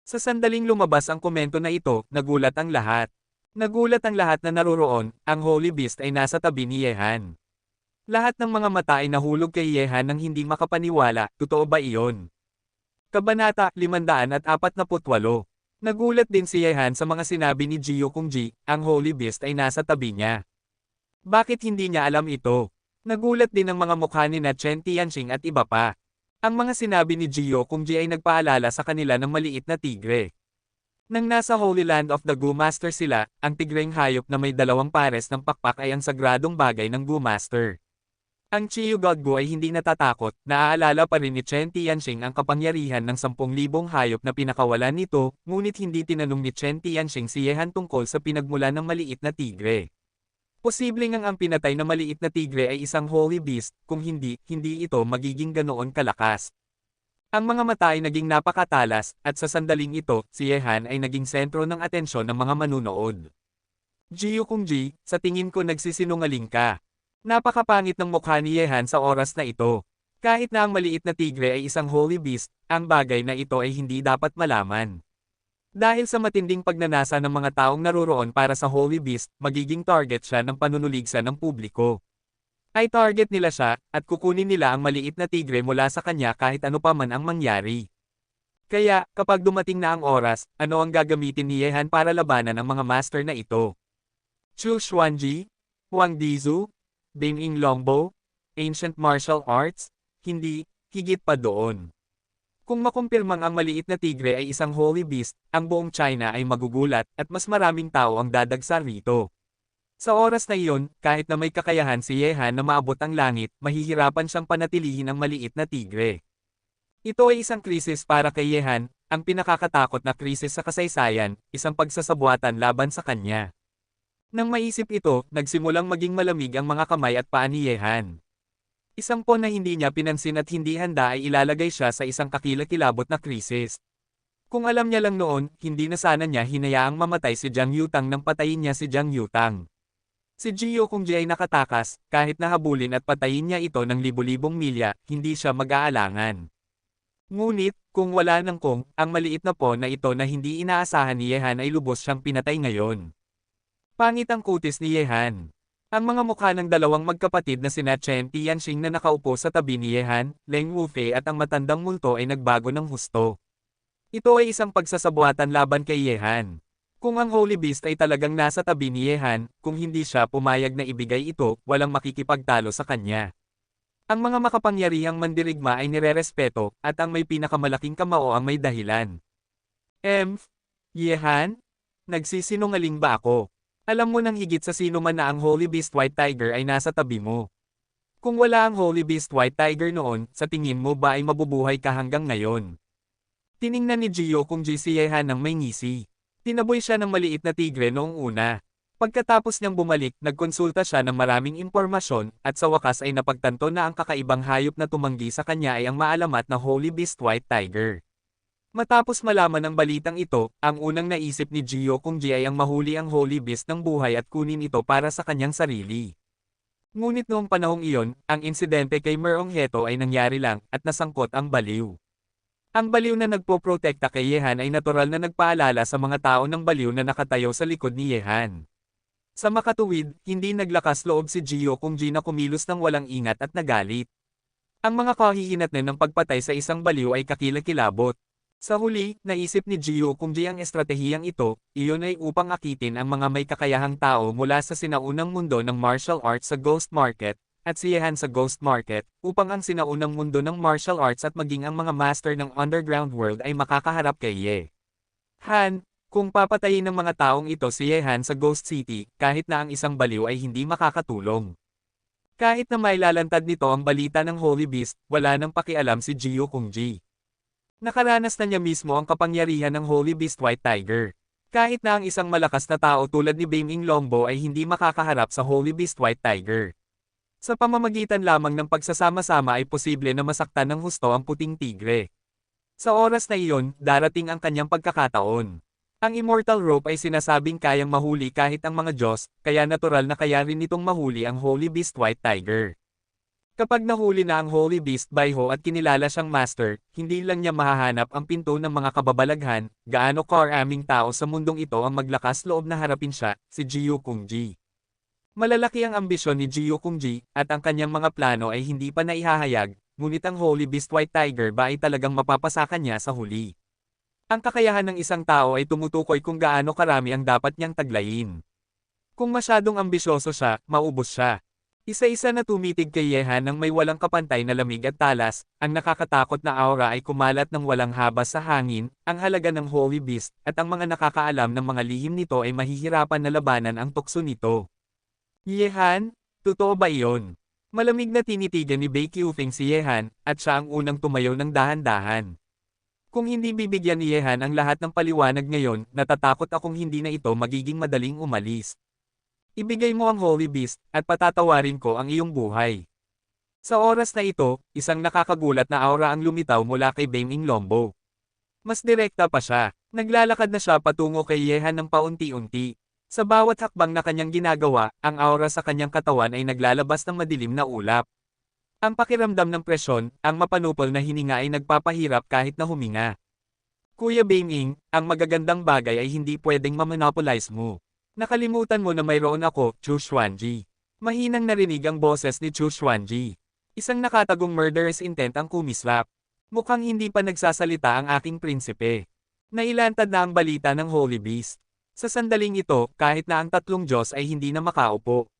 Sa sandaling lumabas ang komento na ito, nagulat ang lahat. Nagulat ang lahat na naroroon, ang Holy Beast ay nasa tabi ni Yehan. Lahat ng mga mata ay nahulog kay Yehan nang hindi makapaniwala, totoo ba iyon? Kabanata 548. Nagulat din si Yehan sa mga sinabi ni Gio Kungji, ang Holy Beast ay nasa tabi niya. Bakit hindi niya alam ito? Nagulat din ang mga mukha ni na Chen Tianxing at iba pa. Ang mga sinabi ni Gio Kungji ay nagpaalala sa kanila ng maliit na tigre. Nang nasa Holy Land of the Gu Master sila, ang tigreng hayop na may dalawang pares ng pakpak ay ang sagradong bagay ng Gu Master. Ang Chiyu Godgu ay hindi natatakot, naaalala pa rin ni Chen Tianxing ang kapangyarihan ng 10,000 hayop na pinakawalan nito, ngunit hindi tinanong ni Chen Tianxing si Yehan tungkol sa pinagmulan ng maliit na tigre. Posibleng ang pinatay na maliit na tigre ay isang Holy Beast, kung hindi, hindi ito magiging ganoon kalakas. Ang mga mata ay naging napakatalas, at sa sandaling ito, si Yehan ay naging sentro ng atensyon ng mga manunood. Gio Kungji, sa tingin ko nagsisinungaling ka. Napakapangit ng mukha ni Yehan sa oras na ito. Kahit na ang maliit na tigre ay isang Holy Beast, ang bagay na ito ay hindi dapat malaman. Dahil sa matinding pagnanasa ng mga taong naroroon para sa Holy Beast, magiging target siya ng panunuligsa ng publiko. Ay target nila siya, at kukunin nila ang maliit na tigre mula sa kanya kahit ano pa man ang mangyari. Kaya, kapag dumating na ang oras, ano ang gagamitin ni Yehan para labanan ang mga master na ito? Chu Xuanji? Wang Dizu? Daming Longbo? Ancient Martial Arts? Hindi, higit pa doon. Kung makumpirmang ang maliit na tigre ay isang Holy Beast, ang buong China ay magugulat, at mas maraming tao ang dadagsa rito. Sa oras na iyon, kahit na may kakayahan si Yehan na maabot ang langit, mahihirapan siyang panatilihin ang maliit na tigre. Ito ay isang krisis para kay Yehan, ang pinakakatakot na krisis sa kasaysayan, isang pagsasabuatan laban sa kanya. Nang maisip ito, nagsimulang maging malamig ang mga kamay at paa ni Yehan. Isang pon na hindi niya pinansin at hindi handa ay ilalagay siya sa isang kakilakilabot na krisis. Kung alam niya lang noon, hindi na sana niya hinayaang mamatay si Jiang Yutang nang patayin niya si Jiang Yutang. Si Gio Kungji ay nakatakas, kahit nahabulin at patayin niya ito ng libu-libong milya, hindi siya mag-aalangan. Ngunit, kung wala ng kung, ang maliit na pon na ito na hindi inaasahan ni Yehan ay lubos siyang pinatay ngayon. Pangit ang kutis ni Yehan. Ang mga mukha ng dalawang magkapatid na sina Chen Tianxing na nakaupo sa tabi ni Yehan, Leng Wufei at ang matandang multo ay nagbago ng husto. Ito ay isang pagsasabuatan laban kay Yehan. Kung ang Holy Beast ay talagang nasa tabi ni Yehan, kung hindi siya pumayag na ibigay ito, walang makikipagtalo sa kanya. Ang mga makapangyarihang mandirigma ay nirerespeto, at ang may pinakamalaking kamao ang may dahilan. Yehan? Nagsisinungaling ba ako? Alam mo nang higit sa sino man na ang Holy Beast White Tiger ay nasa tabi mo. Kung wala ang Holy Beast White Tiger noon, sa tingin mo ba ay mabubuhay ka hanggang ngayon? Tiningnan ni Gio kung si Yehan ng may ngisi. Tinaboy siya ng maliit na tigre noong una. Pagkatapos niyang bumalik, nagkonsulta siya ng maraming impormasyon, at sa wakas ay napagtanto na ang kakaibang hayop na tumanggi sa kanya ay ang maalamat na Holy Beast White Tiger. Matapos malaman ang balitang ito, ang unang naisip ni Gio kung ay ang mahuli ang Holy Beast ng buhay at kunin ito para sa kanyang sarili. Ngunit noong panahong iyon, ang insidente kay Merong Heto ay nangyari lang, at nasangkot ang baliw. Ang baliw na nagpoprotekta kay Yehan ay natural na nagpaalala sa mga tao ng baliw na nakatayo sa likod ni Yehan. Sa makatuwid, hindi naglakas loob si Gio kung na kumilos ng walang ingat at nagalit. Ang mga kahihinatnan ng pagpatay sa isang baliw ay kakilakilabot. Sa huli, naisip ni Gio kung ang estratehiyang ito, iyon ay upang akitin ang mga may kakayahang tao mula sa sinaunang mundo ng martial arts sa Ghost Market, at si Yehan sa Ghost Market, upang ang sinaunang mundo ng martial arts at maging ang mga master ng underground world ay makakaharap kay Yehan. Kung papatayin ng mga taong ito si Yehan sa Ghost City, kahit na ang isang baliw ay hindi makakatulong. Kahit na mailalantad nito ang balita ng Holy Beast, wala nang pakialam si Gio kung nakaranas na niya mismo ang kapangyarihan ng Holy Beast White Tiger. Kahit na ang isang malakas na tao tulad ni Baming Longbo ay hindi makakaharap sa Holy Beast White Tiger. Sa pamamagitan lamang ng pagsasama-sama ay posible na masaktan ng husto ang puting tigre. Sa oras na iyon, darating ang kanyang pagkakataon. Ang Immortal Rope ay sinasabing kayang mahuli kahit ang mga Diyos, kaya natural na kaya rin nitong mahuli ang Holy Beast White Tiger. Kapag nahuli na ang Holy Beast by Ho at kinilala siyang master, hindi lang niya mahahanap ang pinto ng mga kababalaghan, gaano karaming tao sa mundong ito ang maglakas loob na harapin siya, si Gio Kungji. Malalaki ang ambisyon ni Gio Kungji, at ang kanyang mga plano ay hindi pa naihahayag, ngunit ang Holy Beast White Tiger ba ay talagang mapapasakan niya sa huli. Ang kakayahan ng isang tao ay tumutukoy kung gaano karami ang dapat niyang taglayin. Kung masyadong ambisyoso siya, maubos siya. Isa-isa na tumitig kay Yehan ng may walang kapantay na lamig at talas, ang nakakatakot na aura ay kumalat ng walang habas sa hangin, ang halaga ng Holy Beast, at ang mga nakakaalam ng mga lihim nito ay mahihirapan na labanan ang tukso nito. Yehan, totoo ba iyon? Malamig na tinitigan ni Bei Qiufeng si Yehan, at siya ang unang tumayo ng dahan-dahan. Kung hindi bibigyan ni Yehan ang lahat ng paliwanag ngayon, natatakot akong hindi na ito magiging madaling umalis. Ibigay mo ang Holy Beast, at patatawarin ko ang iyong buhay. Sa oras na ito, isang nakakagulat na aura ang lumitaw mula kay Baming Longbo. Mas direkta pa siya, naglalakad na siya patungo kay Yehan ng paunti-unti. Sa bawat hakbang na kanyang ginagawa, ang aura sa kanyang katawan ay naglalabas ng madilim na ulap. Ang pakiramdam ng presyon, ang mapanupol na hininga ay nagpapahirap kahit na huminga. Kuya Baming, ang magagandang bagay ay hindi pwedeng ma-monopolize mo. Nakalimutan mo na mayroon ako, Chu Xuanji. Mahinang narinig ang boses ni Chu Xuanji. Isang nakatagong murderous intent ang kumislap. Mukhang hindi pa nagsasalita ang aking prinsipe. Nailantad na ang balita ng Holy Beast. Sa sandaling ito, kahit na ang tatlong Diyos ay hindi na makaupo.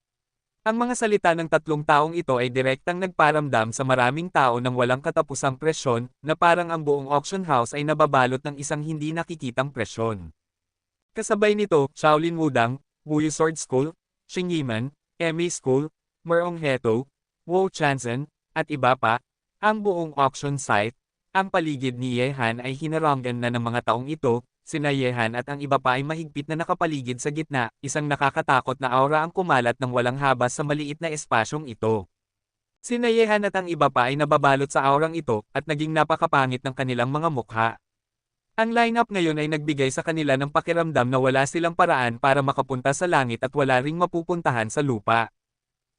Ang mga salita ng tatlong taong ito ay direktang nagparamdam sa maraming tao ng walang katapusang presyon, na parang ang buong auction house ay nababalot ng isang hindi nakikitang presyon. Kasabay nito, Shaolin Wudang, Wuyu Sword School, Xingyiman, MA School, Merong Heto, Wu Chanzen, at iba pa, ang buong auction site, ang paligid ni Yehan ay hinarangan na ng mga taong ito, sina Yehan at ang iba pa ay mahigpit na nakapaligid sa gitna, isang nakakatakot na aura ang kumalat ng walang habas sa maliit na espasyong ito. Sina Yehan at ang iba pa ay nababalot sa aurang ito, at naging napakapangit ng kanilang mga mukha. Ang lineup ngayon ay nagbigay sa kanila ng pakiramdam na wala silang paraan para makapunta sa langit at wala ring mapupuntahan sa lupa.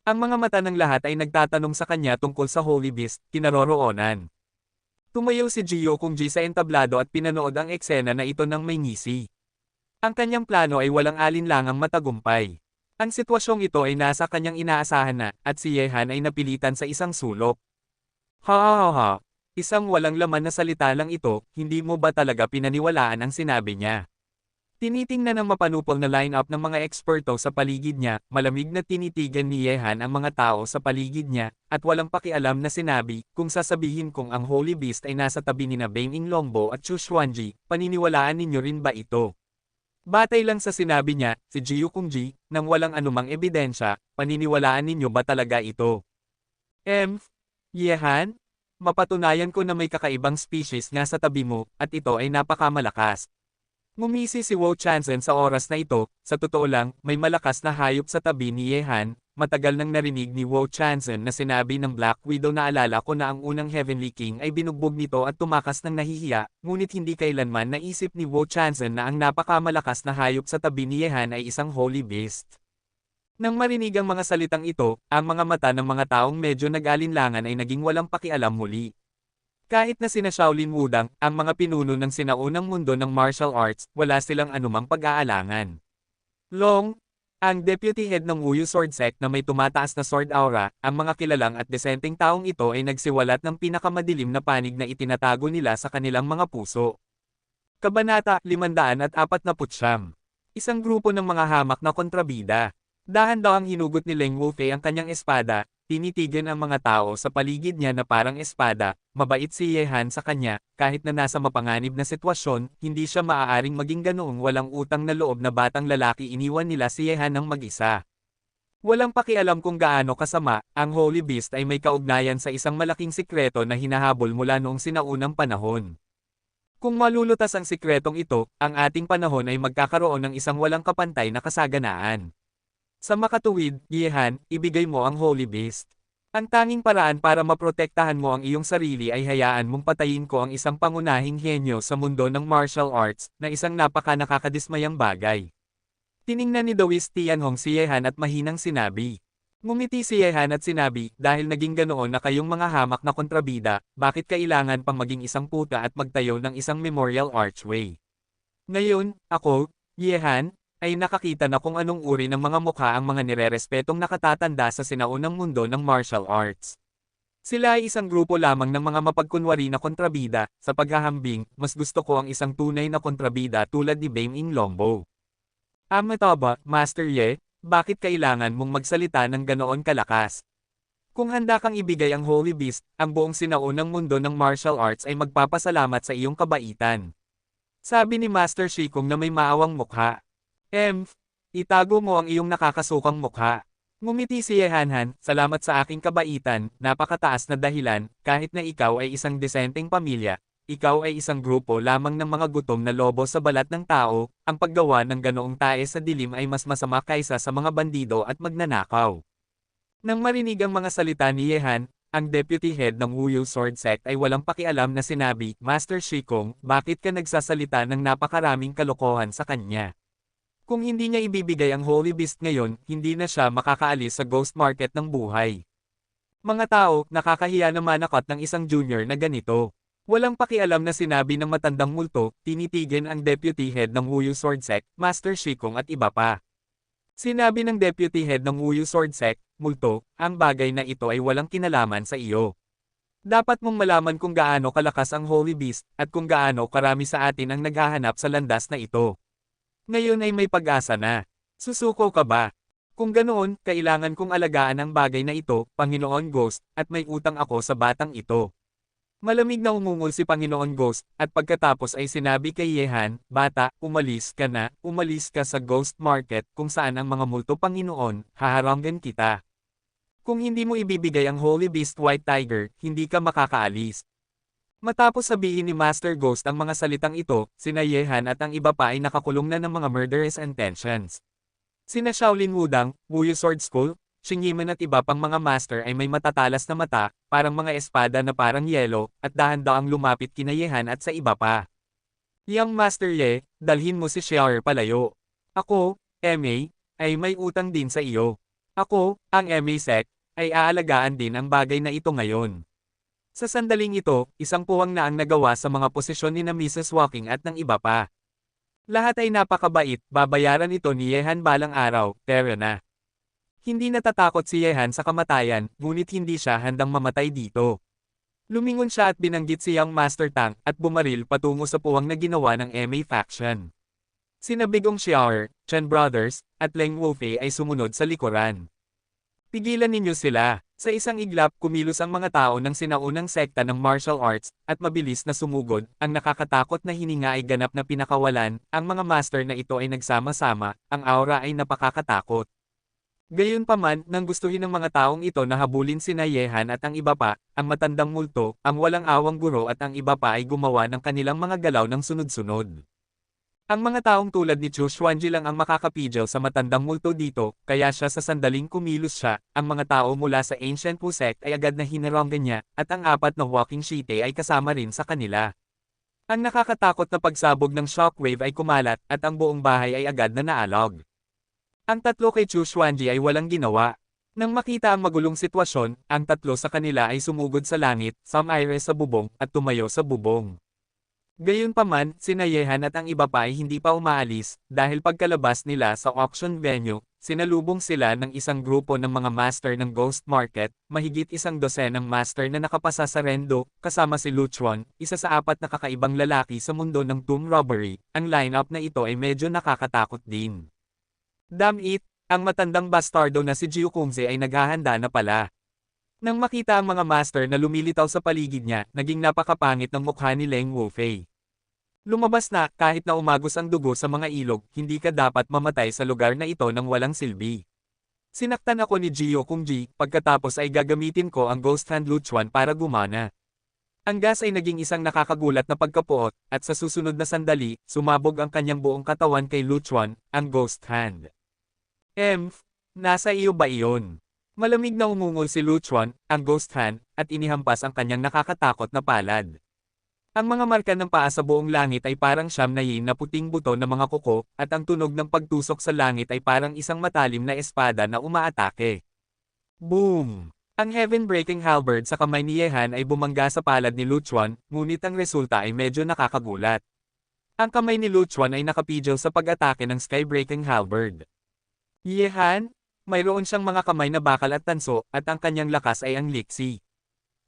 Ang mga mata ng lahat ay nagtatanong sa kanya tungkol sa Holy Beast, kinaroroonan. Tumayo si Gio Kungji sa entablado at pinanood ang eksena na ito ng may ngisi. Ang kanyang plano ay walang alinlangang matagumpay. Ang sitwasyong ito ay nasa kanyang inaasahan na, at si Yehan ay napilitan sa isang sulok. Ha ha ha ha. Isang walang laman na salita lang ito, hindi mo ba talaga pinaniwalaan ang sinabi niya? Tinitingnan ng mapanupol na line-up ng mga eksperto sa paligid niya, malamig na tinitigan ni Yehan ang mga tao sa paligid niya, at walang pakialam na sinabi, kung sasabihin kong ang Holy Beast ay nasa tabi ni na Baming Longbo at Chu Xuanji, paniniwalaan ninyo rin ba ito? Batay lang sa sinabi niya, si Jiu Kungji, nang walang anumang ebidensya, paniniwalaan ninyo ba talaga ito? Yehan? Mapatunayan ko na may kakaibang species nga sa tabi mo, at ito ay napakamalakas. Ngumisi si Wu Chanzen sa oras na ito, sa totoo lang, may malakas na hayop sa tabi ni Yehan, matagal nang narinig ni Wu Chanzen na sinabi ng Black Widow na alala ko na ang unang Heavenly King ay binugbog nito at tumakas ng nahihiya, ngunit hindi kailanman naisip ni Wu Chanzen na ang napakamalakas na hayop sa tabi ni Yehan ay isang Holy Beast. Nang marinig ang mga salitang ito, ang mga mata ng mga taong medyo nag-alinlangan ay naging walang pakialam muli. Kahit na sina Shaolin Wudang, ang mga pinuno ng sinaunang mundo ng martial arts, wala silang anumang pag-aalangan. Long, ang deputy head ng Wuyu Sword Sect na may tumataas na sword aura, ang mga kilalang at desenteng taong ito ay nagsiwalat ng pinakamadilim na panig na itinatago nila sa kanilang mga puso. Kabanata 549. Isang grupo ng mga hamak na kontrabida. Dahan-dahang hinugot ni Leng Wufei ang kanyang espada, tinitigan ang mga tao sa paligid niya na parang espada, mabait si Yehan sa kanya, kahit na nasa mapanganib na sitwasyon, hindi siya maaaring maging ganoong walang utang na loob na batang lalaki iniwan nila si Yehan ng mag-isa. Walang pakialam kung gaano kasama, ang Holy Beast ay may kaugnayan sa isang malaking sikreto na hinahabol mula noong sinaunang panahon. Kung malulutas ang sikretong ito, ang ating panahon ay magkakaroon ng isang walang kapantay na kasaganaan. Sa makatuwid, Yehan, ibigay mo ang Holy Beast. Ang tanging paraan para maprotektahan mo ang iyong sarili ay hayaan mong patayin ko ang isang pangunahing henyo sa mundo ng martial arts, na isang napaka-nakakadismayang bagay. Tiningnan ni Dawis Tianhong si Yehan at mahinang sinabi. Ngumiti si Yehan at sinabi, dahil naging ganoon na kayong mga hamak na kontrabida, bakit kailangan pang maging isang puta at magtayo ng isang memorial archway? Ngayon, ako, Yehan, ay nakakita na kung anong uri ng mga mukha ang mga nirerespetong nakatatanda sa sinaunang mundo ng martial arts. Sila ay isang grupo lamang ng mga mapagkunwari na kontrabida, sa paghahambing, mas gusto ko ang isang tunay na kontrabida tulad ni Bame In Lombo. Amataba, Master Ye, bakit kailangan mong magsalita ng ganoon kalakas? Kung handa kang ibigay ang Holy Beast, ang buong sinaunang mundo ng martial arts ay magpapasalamat sa iyong kabaitan. Sabi ni Master Shikong na may maawang mukha. Itago mo ang iyong nakakasukang mukha. Ngumiti si Yehanhan, salamat sa aking kabaitan, napakataas na dahilan, kahit na ikaw ay isang desenteng pamilya, ikaw ay isang grupo lamang ng mga gutom na lobo sa balat ng tao, ang paggawa ng ganoong tae sa dilim ay mas masama kaysa sa mga bandido at magnanakaw. Nang marinig ang mga salita ni Yehan, ang deputy head ng Wuyu Sword Sect ay walang pakialam na sinabi, Master Shikong, bakit ka nagsasalita ng napakaraming kalokohan sa kanya? Kung hindi niya ibibigay ang Holy Beast ngayon, hindi na siya makakaalis sa ghost market ng buhay. Mga tao, nakakahiya na manakot ng isang junior na ganito. Walang pakialam na sinabi ng matandang multo, tinitigan ang deputy head ng Wuyu Sword Sect, Master Shikong at iba pa. Sinabi ng deputy head ng Wuyu Sword Sect, multo, ang bagay na ito ay walang kinalaman sa iyo. Dapat mong malaman kung gaano kalakas ang Holy Beast, at kung gaano karami sa atin ang naghahanap sa landas na ito. Ngayon ay may pag-asa na. Susuko ka ba? Kung ganoon, kailangan kong alagaan ang bagay na ito, Panginoon Ghost, at may utang ako sa batang ito. Malamig na umungol si Panginoon Ghost, at pagkatapos ay sinabi kay Yehan, bata, umalis ka sa Ghost Market kung saan ang mga multo Panginoon, haharanggan kita. Kung hindi mo ibibigay ang Holy Beast White Tiger, hindi ka makakaalis. Matapos sabihin ni Master Ghost ang mga salitang ito, sina Yehan at ang iba pa ay nakakulong na ng mga murderous intentions. Sina Shaolin Wudang, Wuyu Sword School, Xing Yimen at iba pang mga master ay may matatalas na mata, parang mga espada na parang yelo, at dahan-daang lumapit kina Yehan at sa iba pa. Young Master Ye, dalhin mo si Xiaoer palayo. Ako, MA, ay may utang din sa iyo. Ako, ang MA Sect, ay aalagaan din ang bagay na ito ngayon. Sa sandaling ito, isang puwang na ang nagawa sa mga posisyon ni na Mrs. Walking at ng iba pa. Lahat ay napakabait, babayaran ito ni Yehan balang araw, pero na. Hindi natatakot si Yehan sa kamatayan, ngunit hindi siya handang mamatay dito. Lumingon siya at binanggit si Young Master Tang at bumaril patungo sa puwang na ginawa ng MA faction. Sina Bigong Xiaoer, Chen Brothers, at Leng Wufei ay sumunod sa likuran. Pigilan ninyo sila, Sa isang iglap, kumilos ang mga tao ng sinaunang sekta ng martial arts, at mabilis na sumugod, ang nakakatakot na hininga ay ganap na pinakawalan, ang mga master na ito ay nagsama-sama, ang aura ay napakakatakot. Gayunpaman, nang gustuhin ng mga taong ito na habulin sina Yehan at ang iba pa, ang matandang multo, ang walang awang guro at ang iba pa ay gumawa ng kanilang mga galaw ng sunod-sunod. Ang mga taong tulad ni Chu Xuanji lang ang makakapigil sa matandang multo dito, kaya siya sa sandaling kumilos siya, ang mga tao mula sa Ancient Wu sect ay agad na hinaranggan niya, at ang apat na walking shite ay kasama rin sa kanila. Ang nakakatakot na pagsabog ng shockwave ay kumalat, at ang buong bahay ay agad na naalog. Ang tatlo kay Chu Xuanji ay walang ginawa. Nang makita ang magulong sitwasyon, ang tatlo sa kanila ay sumugod sa langit, sumaire sa bubong, at tumayo sa bubong. Gayunpaman, sina Yehan at ang iba pa ay hindi pa umaalis, dahil pagkalabas nila sa auction venue, sinalubong sila ng isang grupo ng mga master ng Ghost Market, mahigit isang dosenang master na nakapasa sa rendo, kasama si Lu Chuan, isa sa apat na kakaibang lalaki sa mundo ng tomb robbery. Ang lineup na ito ay medyo nakakatakot din. Damn it, ang matandang bastardo na si Jiu Kungze ay naghahanda na pala. Nang makita ang mga master na lumilitaw sa paligid niya, naging napakapangit ng mukha ni Leng Wufei. Lumabas na, kahit na umagos ang dugo sa mga ilog, hindi ka dapat mamatay sa lugar na ito nang walang silbi. Sinaktan ako ni Jiu Kungji, pagkatapos ay gagamitin ko ang Ghost Hand Luchuan para gumana. Ang gas ay naging isang nakakagulat na pagkapuot, at sa susunod na sandali, sumabog ang kanyang buong katawan kay Luchuan, ang Ghost Hand. Nasa iyo ba iyon? Malamig na umungol si Luchuan, ang Ghost Hand, at inihampas ang kanyang nakakatakot na palad. Ang mga marka ng paa sa buong langit ay parang siyam na yin na puting buto ng mga kuko, at ang tunog ng pagtusok sa langit ay parang isang matalim na espada na umaatake. Boom! Ang heaven-breaking halberd sa kamay ni Yehan ay bumangga sa palad ni Luchuan, ngunit ang resulta ay medyo nakakagulat. Ang kamay ni Luchuan ay nakapigil sa pag-atake ng sky-breaking halberd. Yehan, mayroon siyang mga kamay na bakal at tanso, at ang kanyang lakas ay ang liksi.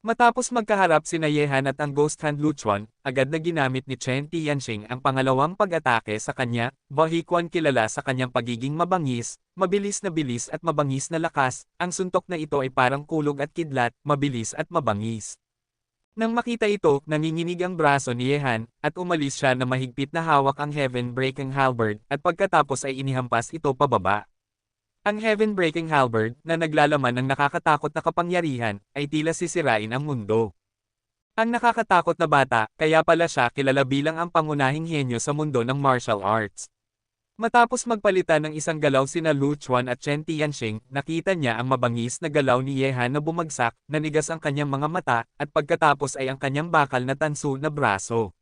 Matapos magkaharap sina Yehan at ang Ghost Hand Luchuan, agad na ginamit ni Chen Tianxing ang pangalawang pag-atake sa kanya, Bahikuan kilala sa kanyang pagiging mabangis, mabilis na bilis at mabangis na lakas, ang suntok na ito ay parang kulog at kidlat, mabilis at mabangis. Nang makita ito, nanginginig ang braso ni Yehan, at umalis siya na mahigpit na hawak ang heaven-breaking halberd, at pagkatapos ay inihampas ito pababa. Ang heaven-breaking halberd, na naglalaman ng nakakatakot na kapangyarihan, ay tila sisirain ang mundo. Ang nakakatakot na bata, kaya pala siya kilala bilang ang pangunahing henyo sa mundo ng martial arts. Matapos magpalitan ng isang galaw sina Lu Chuan at Chen Tianxing, nakita niya ang mabangis na galaw ni Yehan na bumagsak, nanigas ang kanyang mga mata, at pagkatapos ay ang kanyang bakal na tanso na braso.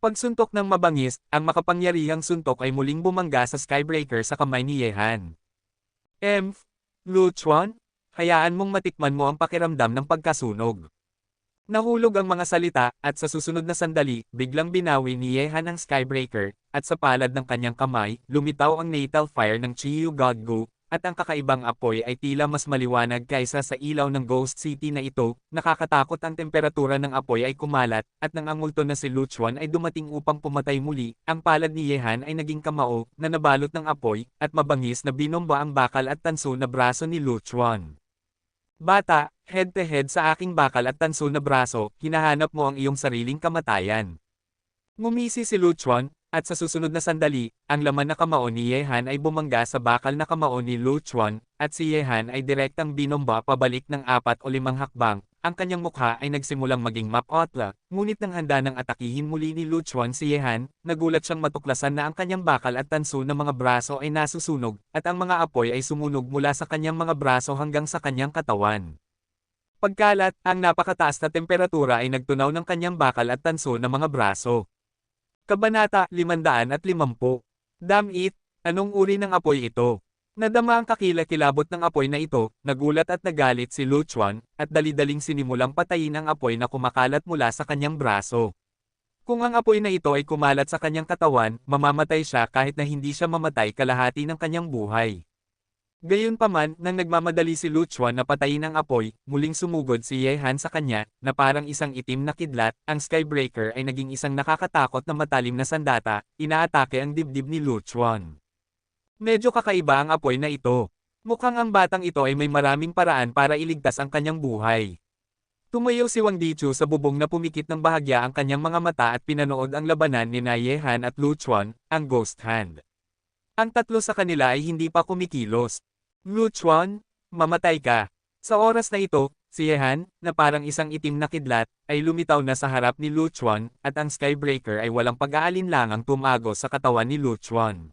Pagsuntok ng mabangis, ang makapangyarihang suntok ay muling bumangga sa skybreaker sa kamay ni Yehan. Lu Chuan, hayaan mong matikman mo ang pakiramdam ng pagkasunog. Nahulog ang mga salita, at sa susunod na sandali, biglang binawi ni Yehan ang skybreaker, at sa palad ng kanyang kamay, lumitaw ang natal fire ng Chiyu Godgu, at ang kakaibang apoy ay tila mas maliwanag kaysa sa ilaw ng Ghost City na ito. Nakakatakot ang temperatura ng apoy ay kumalat, at nang ang multo na si Luchuan ay dumating upang pumatay muli, ang palad ni Yehan ay naging kamao, na nabalot ng apoy, at mabangis na binomba ang bakal at tanso na braso ni Luchuan. Bata, head-to-head sa aking bakal at tanso na braso, hinahanap mo ang iyong sariling kamatayan. Ngumisi si Luchuan, at sa susunod na sandali, ang laman na kamao ni Yehan ay bumangga sa bakal na kamao ni Luchuan, at si Yehan ay direktang binomba pabalik ng 4 o 5 hakbang. Ang kanyang mukha ay nagsimulang maging mapotla, ngunit nang handa ng atakihin muli ni Luchuan si Yehan, nagulat siyang matuklasan na ang kanyang bakal at tanso na mga braso ay nasusunog, at ang mga apoy ay sumunog mula sa kanyang mga braso hanggang sa kanyang katawan. Pagkalat, ang napakataas na temperatura ay nagtunaw ng kanyang bakal at tanso na mga braso. Kabanata 550. Damn it, anong uri ng apoy ito? Nadama ang kakilakilabot ng apoy na ito, nagulat at nagalit si Luchuan, at dali-daling sinimulang patayin ang apoy na kumakalat mula sa kanyang braso. Kung ang apoy na ito ay kumalat sa kanyang katawan, mamamatay siya kahit na hindi siya mamatay kalahati ng kanyang buhay. Gayunpaman, nang nagmamadali si Luchuan na patayin ang apoy, muling sumugod si Yehan sa kanya, na parang isang itim na kidlat. Ang skybreaker ay naging isang nakakatakot na matalim na sandata, inaatake ang dibdib ni Luchuan. Medyo kakaiba ang apoy na ito. Mukhang ang batang ito ay may maraming paraan para iligtas ang kanyang buhay. Tumayo si Wang Dichu sa bubong na pumikit ng bahagya ang kanyang mga mata at pinanood ang labanan ni Ye Han at Lu Chuan, ang Ghost Hand. Ang tatlo sa kanila ay hindi pa kumikilos. Lu Chuan, mamatay ka. Sa oras na ito, si Ye Han, na parang isang itim na kidlat, ay lumitaw na sa harap ni Lu Chuan, at ang Skybreaker ay walang pag-aalinlangang tumago sa katawan ni Lu Chuan.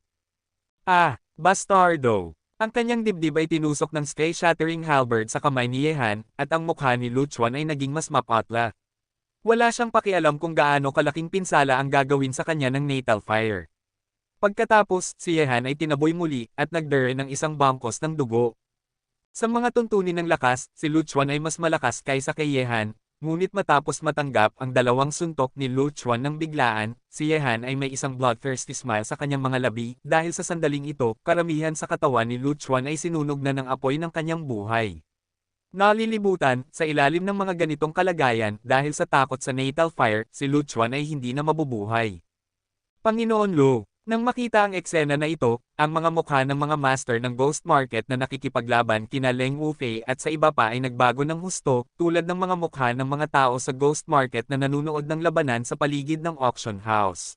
Ah, bastardo! Ang kanyang dibdib ay tinusok ng sky-shattering halberd sa kamay ni Ye Han, at ang mukha ni Lu Chuan ay naging mas mapatla. Wala siyang pakialam kung gaano kalaking pinsala ang gagawin sa kanya ng natal fire. Pagkatapos, si Ye Han ay tinaboy muli, at nagdere ng isang bangkos ng dugo. Sa mga tuntunin ng lakas, si Lu Chuan ay mas malakas kaysa kay Ye Han, ngunit matapos matanggap ang dalawang suntok ni Lu Chuan ng biglaan, si Ye Han ay may isang bloodthirsty smile sa kanyang mga labi, dahil sa sandaling ito, karamihan sa katawan ni Lu Chuan ay sinunog na ng apoy ng kanyang buhay. Nalilibutan, sa ilalim ng mga ganitong kalagayan, dahil sa takot sa natal fire, si Lu Chuan ay hindi na mabubuhay. Panginoon Lu, nang makita ang eksena na ito, ang mga mukha ng mga master ng Ghost Market na nakikipaglaban kina Leng Wufei at sa iba pa ay nagbago ng husto, tulad ng mga mukha ng mga tao sa Ghost Market na nanunood ng labanan sa paligid ng auction house.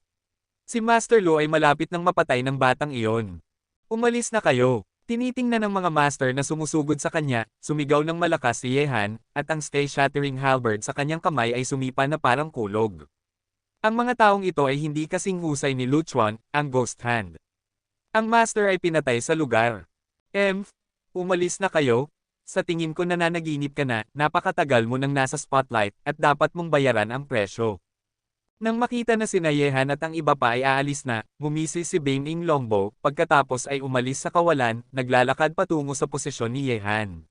Si Master Lu ay malapit ng mapatay ng batang iyon. Umalis na kayo. Tinitingnan ng mga master na sumusugod sa kanya, sumigaw ng malakas si Ye Han, at ang sky-shattering halberd sa kanyang kamay ay sumipa na parang kulog. Ang mga taong ito ay hindi kasing husay ni Lu Chuan, ang Ghost Hand. Ang master ay pinatay sa lugar. Umalis na kayo? Sa tingin ko nananaginip ka na, napakatagal mo nang nasa spotlight, at dapat mong bayaran ang presyo. Nang makita na sina Ye Han at ang iba pa ay aalis na, gumisi si Bane Ing Longbo, pagkatapos ay umalis sa kawalan, naglalakad patungo sa posisyon ni Ye Han.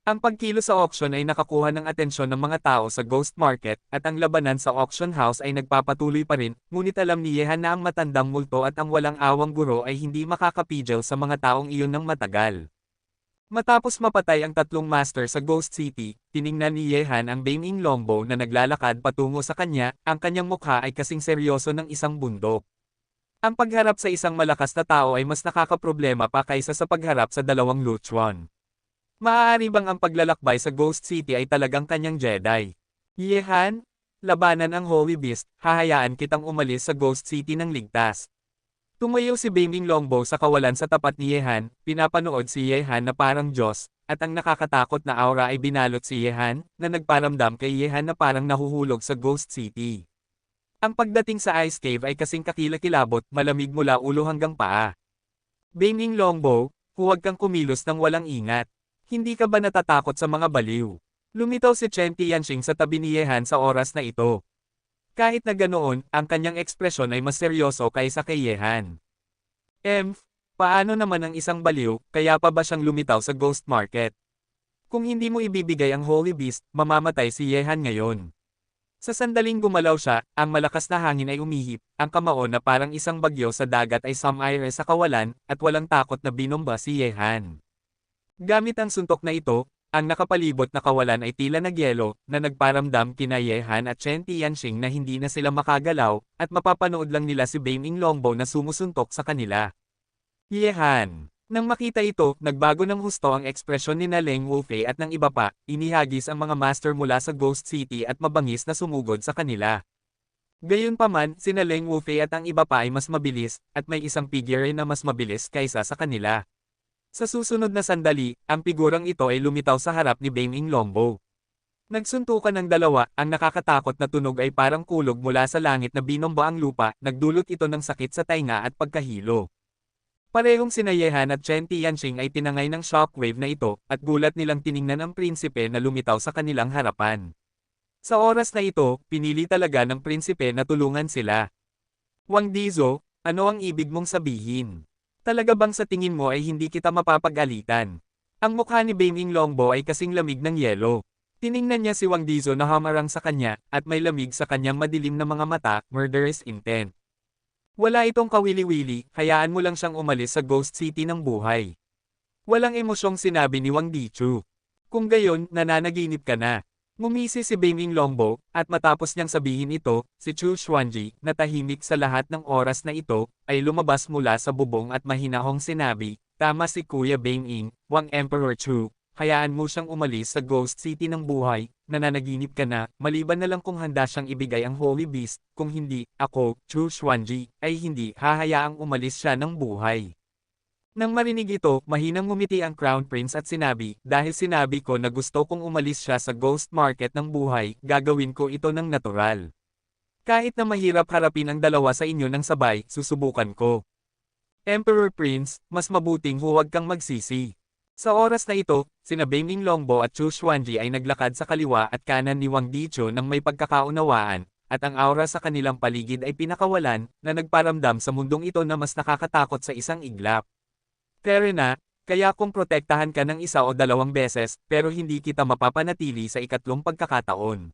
Ang pagkilos sa auction ay nakakuha ng atensyon ng mga tao sa Ghost Market, at ang labanan sa auction house ay nagpapatuloy pa rin, ngunit alam ni Ye Han na ang matandang multo at ang walang awang guro ay hindi makakapigil sa mga taong iyon ng matagal. Matapos mapatay ang tatlong master sa Ghost City, tiningnan ni Ye Han ang Bane Ing Longbo na naglalakad patungo sa kanya, ang kanyang mukha ay kasing seryoso ng isang bundok. Ang pagharap sa isang malakas na tao ay mas nakakaproblema pa kaysa sa pagharap sa dalawang Lu Chuan. Maaari bang ang paglalakbay sa Ghost City ay talagang kanyang Jedi? Ye Han, labanan ang Holy Beast, hahayaan kitang umalis sa Ghost City ng ligtas. Tumayo si Bane Ing Longbo sa kawalan sa tapat ni Ye Han, pinapanood si Ye Han na parang Diyos, at ang nakakatakot na aura ay binalot si Ye Han, na nagparamdam kay Ye Han na parang nahuhulog sa Ghost City. Ang pagdating sa Ice Cave ay kasing kakilakilabot, malamig mula ulo hanggang paa. Bane Ing Longbo, huwag kang kumilos ng walang ingat. Hindi ka ba natatakot sa mga baliw? Lumitaw si Chen Tianxing sa tabi ni Ye Han sa oras na ito. Kahit na ganoon, ang kanyang ekspresyon ay mas seryoso kaysa kay Ye Han. Paano naman ang isang baliw, kaya pa ba siyang lumitaw sa Ghost Market? Kung hindi mo ibibigay ang Holy Beast, mamamatay si Ye Han ngayon. Sa sandaling gumalaw siya, ang malakas na hangin ay umihip, ang kamao na parang isang bagyo sa dagat ay sumaire sa kawalan, at walang takot na binomba si Ye Han. Gamit ang suntok na ito, ang nakapalibot na kawalan ay tila nagyelo, na nagparamdam kina Ye Han at Chen Tianxing na hindi na sila makagalaw, at mapapanood lang nila si Bane Ing Longbo na sumusuntok sa kanila. Ye Han. Nang makita ito, nagbago ng husto ang ekspresyon ni Leng Wufei at ng iba pa, inihagis ang mga master mula sa Ghost City at mabangis na sumugod sa kanila. Gayunpaman, sina Leng Wufei at ang iba pa ay mas mabilis, at may isang figure na mas mabilis kaysa sa kanila. Sa susunod na sandali, ang figurang ito ay lumitaw sa harap ni Bane Ing Longbo. Nagsuntukan ng dalawa, ang nakakatakot na tunog ay parang kulog mula sa langit na binomba ang lupa, nagdulot ito ng sakit sa tainga at pagkahilo. Parehong sina Ye Han at Chen Tianxing ay tinangay ng shockwave na ito, at gulat nilang tiningnan ang prinsipe na lumitaw sa kanilang harapan. Sa oras na ito, pinili talaga ng prinsipe na tulungan sila. Wang Dizo, ano ang ibig mong sabihin? Talaga bang sa tingin mo ay hindi kita mapapagalitan? Ang mukha ni Bane Ing Longbo ay kasing lamig ng yelo. Tiningnan niya si Wang Dizo na hamarang sa kanya, at may lamig sa kanyang madilim na mga mata, murderous intent. Wala itong kawili-wili, hayaan mo lang siyang umalis sa Ghost City ng buhay. Walang emosyong sinabi ni Wang Dichu. Kung gayon, nananaginip ka na. Ngumisi si Bing Longbo, at matapos niyang sabihin ito, si Chu Xuanji, na tahimik sa lahat ng oras na ito, ay lumabas mula sa bubong at mahinahong sinabi, "Tama si Kuya Bing, Wang Emperor Chu, hayaan mo siyang umalis sa Ghost City ng buhay, nananaginip ka na, maliban na lang kung handa siyang ibigay ang Holy Beast, kung hindi, ako, Chu Xuanji, ay hindi hahayaang umalis siya ng buhay." Nang marinig ito, mahinang ngumiti ang Crown Prince at sinabi, "Dahil sinabi ko na gusto kong umalis siya sa Ghost Market ng buhay, gagawin ko ito ng natural. Kahit na mahirap harapin ang dalawa sa inyo ng sabay, susubukan ko. Emperor Prince, mas mabuting huwag kang magsisi." Sa oras na ito, sina Bing Longbo at Chu Xuanji ay naglakad sa kaliwa at kanan ni Wang Dicho ng may pagkakaunawaan, at ang aura sa kanilang paligid ay pinakawalan, na nagparamdam sa mundong ito na mas nakakatakot sa isang iglap. Terena, kaya kung protektahan ka ng isa o dalawang beses, pero hindi kita mapapanatili sa ikatlong pagkakataon.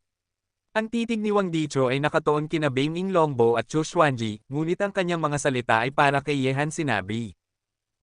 Ang titig ni Wang Dicho ay nakatuon kina Bing Longbo at Chu Xuanji, ngunit ang kanyang mga salita ay para kay Yehan sinabi.